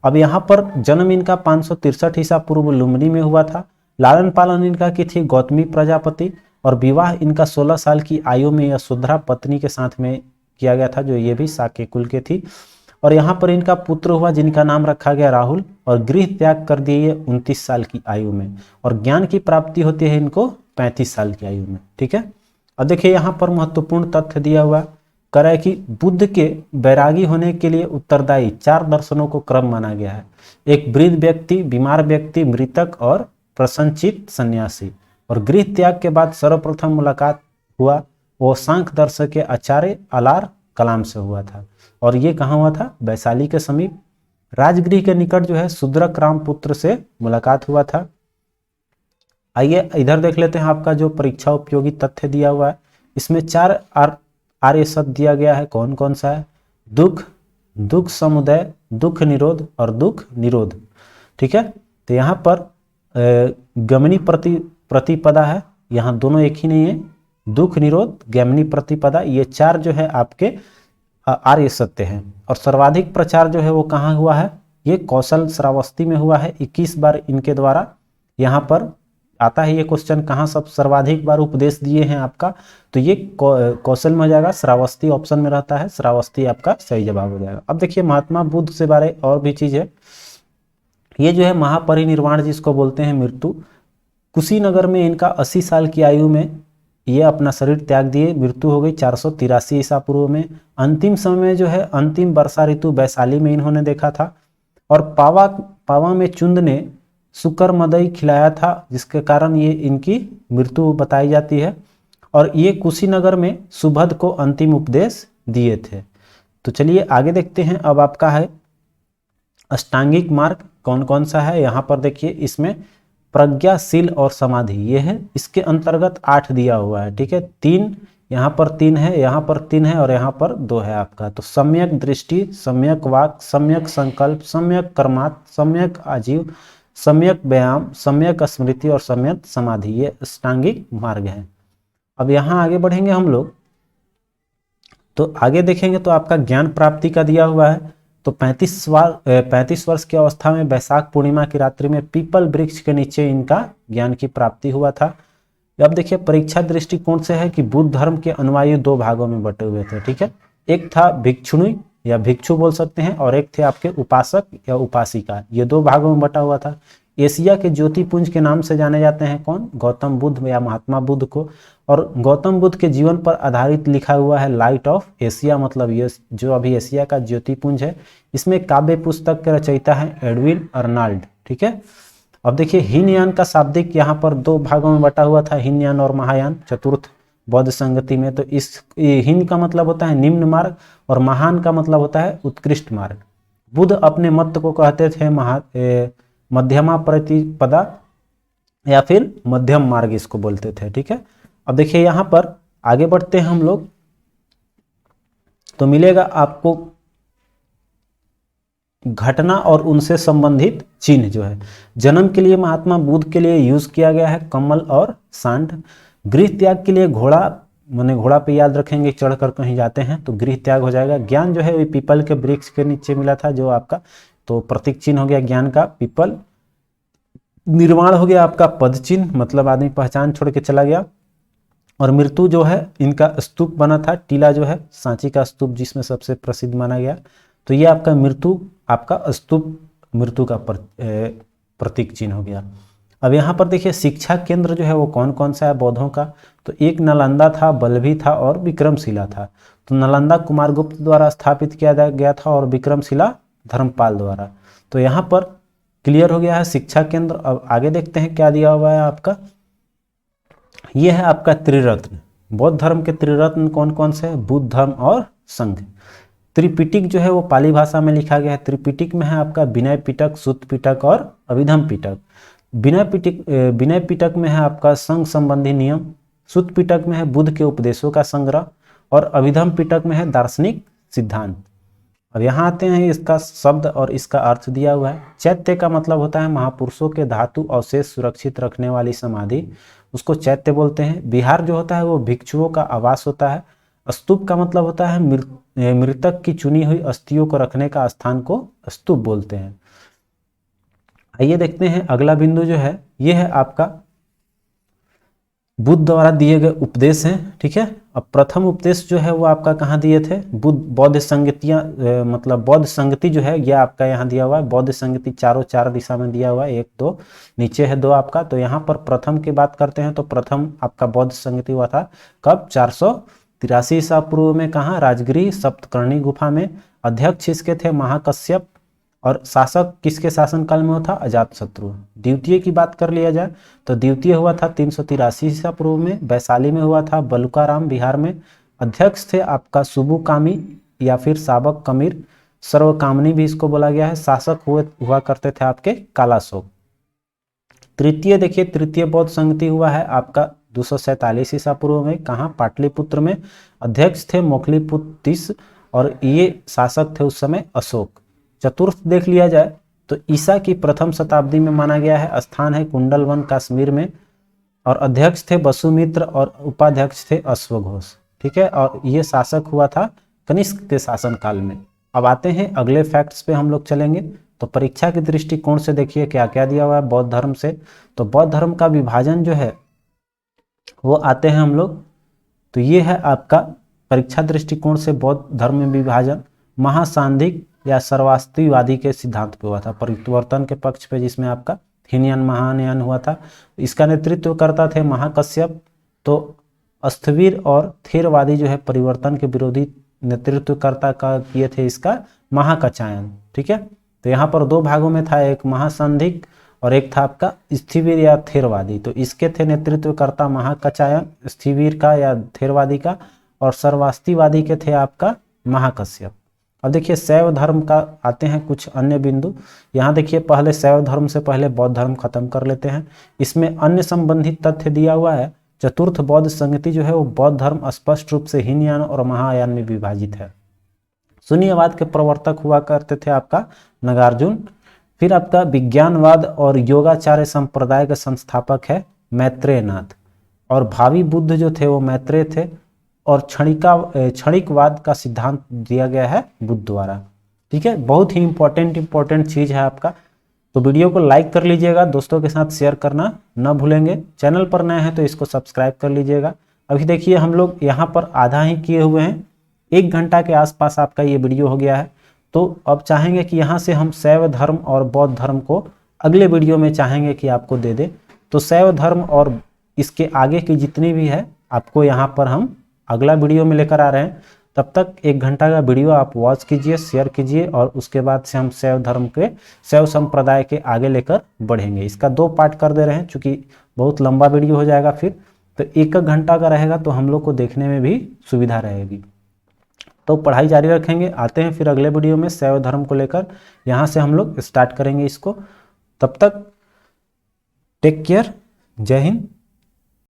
अब यहाँ पर जन्म इनका 563 ईसा पूर्व लुम्बिनी में हुआ था। लालन पालन इनका की थी गौतमी प्रजापति, और विवाह इनका 16 साल की आयु में यशोधरा पत्नी के साथ में किया गया था, जो ये भी शाक्य कुल के थी। और यहाँ पर इनका पुत्र हुआ जिनका नाम रखा गया राहुल, और गृह त्याग कर दिए 29 साल की आयु में, और ज्ञान की प्राप्ति होती है इनको 35 साल की आयु में। ठीक है, अब देखिए यहाँ पर महत्वपूर्ण तथ्य दिया हुआ कर है कि बुद्ध के वैरागी होने के लिए उत्तरदायी 4 दर्शनों को क्रम माना गया है। एक वृद्ध व्यक्ति, बीमार व्यक्ति, मृतक और प्रसन्नचित्त सन्यासी। और गृह त्याग के बाद सर्वप्रथम मुलाकात हुआ वो सांख्य दर्शक के आचार्य अलार कलाम से हुआ था, और ये कहाँ हुआ था? वैशाली के समीप राजगृह के निकट जो है शूद्रक राम पुत्र से मुलाकात हुआ था। आइए इधर देख लेते हैं आपका जो परीक्षा उपयोगी तथ्य दिया हुआ है। इसमें 4 आर्य शब्द दिया गया है। कौन कौन सा है? दुख, दुख समुदय, दुख निरोध और दुख निरोध। ठीक है, तो यहाँ पर गमनी प्रतिपदा है, यहाँ दोनों एक ही नहीं है। दुख निरोध, गमनी प्रतिपदा, ये 4 जो है आपके आर्य सत्य हैं। और सर्वाधिक प्रचार जो है वो कहाँ हुआ है? ये कौशल श्रावस्ती में हुआ है। 21 बार इनके द्वारा यहाँ पर आता है ये क्वेश्चन, कहाँ सब सर्वाधिक बार उपदेश दिए हैं आपका, तो ये कौशल में हो जाएगा, श्रावस्ती ऑप्शन में रहता है, श्रावस्ती आपका सही जवाब हो जाएगा। अब देखिए महात्मा बुद्ध से बारे और भी चीज है। ये जो है महापरिनिर्वाण जिसको बोलते हैं, मृत्यु, कुशीनगर में इनका 80 साल की आयु में ये अपना शरीर त्याग दिए, मृत्यु हो गई 483 ईसा पूर्व में। अंतिम समय जो है अंतिम वर्षा ऋतु वैशाली में इन्होंने देखा था। और पावा में चुंद ने शुकर मदई खिलाया था, जिसके कारण ये इनकी मृत्यु बताई जाती है। और ये कुशीनगर में सुभद को अंतिम उपदेश दिए थे। तो चलिए आगे देखते हैं। अब आपका है अष्टांगिक मार्ग कौन कौन सा है। यहाँ पर देखिए इसमें प्रज्ञाशील और समाधि ये है, इसके अंतर्गत 8 दिया हुआ है। ठीक है, 3 यहाँ पर 3 है, यहाँ पर 3 है और यहाँ पर 2 है आपका। तो सम्यक दृष्टि, सम्यक वाक, सम्यक संकल्प, सम्यक कर्मात, सम्यक आजीव, सम्यक व्यायाम, सम्यक स्मृति और सम्यक समाधि, ये अष्टांगिक मार्ग है। अब यहाँ आगे बढ़ेंगे हम लोग, तो आगे देखेंगे तो आपका ज्ञान प्राप्ति का दिया हुआ है। तो 35 वर्ष की अवस्था में वैशाख पूर्णिमा की रात्रि में पीपल वृक्ष के नीचे इनका ज्ञान की प्राप्ति हुआ था। अब देखिए परीक्षा दृष्टिकोण से है कि बुद्ध धर्म के अनुयायी 2 भागों में बटे हुए थे। ठीक है, एक था भिक्षुणी या भिक्षु बोल सकते हैं, और एक थे आपके उपासक या उपासिका, ये 2 भागों में बटा हुआ था। एशिया के ज्योतिपुंज के नाम से जाने जाते हैं कौन? गौतम बुद्ध या महात्मा बुद्ध को। और गौतम बुद्ध के जीवन पर आधारित लिखा हुआ है लाइट ऑफ एशिया, मतलब ये जो अभी एशिया का ज्योतिपुंज है। इसमें काव्य पुस्तक के रचयिता है एडविन अर्नाल्ड। ठीक है, अब देखिए हीनयान का शाब्दिक यहाँ पर 2 भागों में बटा हुआ था, हीनयान और महायान, चतुर्थ बौद्ध संगति में। तो इस हीन का मतलब होता है निम्न मार्ग और महान का मतलब होता है उत्कृष्ट मार्ग। बुद्ध अपने मत को कहते थे मध्यमा प्रतिपदा या फिर मध्यम मार्ग इसको बोलते थे। ठीक है, अब देखिए यहाँ पर आगे बढ़ते हैं हम लोग, तो मिलेगा आपको घटना और उनसे संबंधित चिन्ह जो है। जन्म के लिए महात्मा बुद्ध के लिए यूज किया गया है कमल और सांड। गृह त्याग के लिए घोड़ा, मैंने घोड़ा पे याद रखेंगे, चढ़कर कहीं जाते हैं तो गृह त्याग हो जाएगा। ज्ञान जो है वही पीपल के वृक्ष के नीचे मिला था जो आपका, तो प्रतीक चिन्ह हो गया ज्ञान का पीपल। निर्वाण हो गया आपका पद चिन्ह, मतलब आदमी पहचान छोड़ के चला गया। और मृत्यु जो है इनका स्तूप बना था, टीला जो है सांची का स्तूप जिसमें सबसे प्रसिद्ध माना गया। तो ये आपका मृत्यु, आपका स्तूप मृत्यु का प्रतीक चिन्ह हो गया। अब यहाँ पर देखिए शिक्षा केंद्र जो है वो कौन कौन सा है बौद्धों का, तो एक नालंदा था, बल्लभी था और विक्रमशिला था। तो नालंदा कुमारगुप्त द्वारा स्थापित किया गया था और विक्रमशिला धर्मपाल द्वारा। तो यहाँ पर क्लियर हो गया है शिक्षा केंद्र। अब आगे देखते हैं क्या दिया हुआ है आपका। यह है आपका त्रिरत्न, बौद्ध धर्म के त्रिरत्न कौन कौन से हैं? बुद्ध धर्म और संघ। त्रिपिटक जो है वो पाली भाषा में लिखा गया है। त्रिपिटक में है आपका विनय पिटक, सुत्त पिटक और अभिधम पिटक। विनय पिटक में है आपका संघ संबंधी नियम, सुत्त पिटक में है बुद्ध के उपदेशों का संग्रह और अभिधम पिटक में है दार्शनिक सिद्धांत। अब यहाँ आते हैं, इसका शब्द और इसका अर्थ दिया हुआ है। चैत्य का मतलब होता है महापुरुषों के धातु अवशेष सुरक्षित रखने वाली समाधि, उसको चैत्य बोलते हैं। विहार जो होता है वो भिक्षुओं का आवास होता है। स्तूप का मतलब होता है मृतक की चुनी हुई अस्थियों को रखने का स्थान को स्तूप बोलते हैं। आइए देखते हैं अगला बिंदु जो है ये है आपका बुद्ध द्वारा दिए गए उपदेश हैं। ठीक है, अब प्रथम उपदेश जो है वो आपका कहाँ दिए थे? बौद्ध संगतियाँ, मतलब बौद्ध संगति जो है यह आपका यहाँ दिया हुआ है। बौद्ध संगति चारों 4 दिशा में दिया हुआ है, 1 2 नीचे है 2 आपका। तो यहाँ पर प्रथम की बात करते हैं तो प्रथम आपका बौद्ध संगति हुआ था कब? 483 ईसा पूर्व में। कहाँ? राजगृह सप्तकर्णी गुफा में। अध्यक्ष इसके थे महाकश्यप और शासक किसके शासनकाल में हुआ था? अजातशत्रु। द्वितीय की बात कर लिया जाए तो द्वितीय हुआ था 383 ईसा पूर्व में, वैशाली में हुआ था, बलुकाराम बिहार में। अध्यक्ष थे आपका सुबुकामी या फिर साबक कमीर। सर्वकामनी भी इसको बोला गया है। शासक हुआ करते थे आपके कालाशोक। तृतीय देखिए, तृतीय बौद्ध संगति हुआ है आपका 247 ईसा पूर्व में। कहाँ? पाटलिपुत्र में। अध्यक्ष थे मोखलीपुत्र और ये शासक थे उस समय अशोक। चतुर्थ देख लिया जाए तो ईसा की प्रथम शताब्दी में माना गया है। स्थान है कुंडलवन कश्मीर में और अध्यक्ष थे वसुमित्र और उपाध्यक्ष थे अश्वघोष। ठीक है, और ये शासक हुआ था कनिष्क के शासनकाल में। अब आते हैं अगले फैक्ट्स पे हम लोग चलेंगे। तो परीक्षा के दृष्टिकोण से देखिए क्या क्या दिया हुआ है बौद्ध धर्म से। तो बौद्ध धर्म का विभाजन जो है वो आते हैं हम लोग, तो ये है आपका परीक्षा दृष्टिकोण से बौद्ध धर्म में विभाजन महासांधिक या सर्वास्तिवादी के सिद्धांत पे हुआ था, परिवर्तन के पक्ष पे, जिसमें आपका हीनयान महायान हुआ था। इसका नेतृत्व करता थे महाकश्यप। तो अस्थविर और थेरवादी जो है परिवर्तन के विरोधी नेतृत्वकर्ता का किए थे इसका महाकचायन। ठीक है, तो यहाँ पर दो भागों में था, एक महासांधिक और एक था आपका स्थिविर या थेरवादी। तो इसके थे नेतृत्वकर्ता महाकचायन, स्थिविर का या थेरवादी का, और सर्वास्तिवादी के थे आपका महाकश्यप। अब देखिए शैव धर्म का आते हैं कुछ अन्य बिंदु। यहाँ देखिए पहले शैव धर्म से पहले बौद्ध धर्म खत्म कर लेते हैं। इसमें अन्य संबंधित तथ्य दिया हुआ है। चतुर्थ बौद्ध संगति जो है वो बौद्ध धर्म स्पष्ट रूप से हीनयान और महायान में विभाजित है। शून्यवाद के प्रवर्तक हुआ करते थे आपका नागार्जुन। फिर आपका विज्ञानवाद और योगाचार्य संप्रदाय के संस्थापक है मैत्रेयनाथ, और भावी बुद्ध जो थे वो मैत्रेय थे, और क्षणिकवाद का सिद्धांत दिया गया है बुद्ध द्वारा। ठीक है, बहुत ही इंपॉर्टेंट चीज है आपका। तो वीडियो को लाइक कर लीजिएगा, दोस्तों के साथ शेयर करना न भूलेंगे। चैनल पर नए हैं तो इसको सब्सक्राइब कर लीजिएगा। अभी देखिए हम लोग यहाँ पर आधा ही किए हुए हैं, 1 घंटा के आसपास आपका ये वीडियो हो गया है। तो अब चाहेंगे कि यहाँ से हम शैव धर्म और बौद्ध धर्म को अगले वीडियो में चाहेंगे कि आपको दे दे। तो शैव धर्म और इसके आगे की जितनी भी है आपको यहाँ पर हम अगला वीडियो में लेकर आ रहे हैं। तब तक 1 घंटा का वीडियो आप वॉच कीजिए, शेयर कीजिए, और उसके बाद से हम शैव धर्म के शैव संप्रदाय के आगे लेकर बढ़ेंगे। इसका 2 पार्ट कर दे रहे हैं चूंकि बहुत लंबा वीडियो हो जाएगा फिर, तो 1 घंटा का रहेगा तो हम लोग को देखने में भी सुविधा रहेगी। तो पढ़ाई जारी रखेंगे, आते हैं फिर अगले वीडियो में शैव धर्म को लेकर। यहाँ से हम लोग स्टार्ट करेंगे इसको। तब तक टेक केयर, जय हिंद।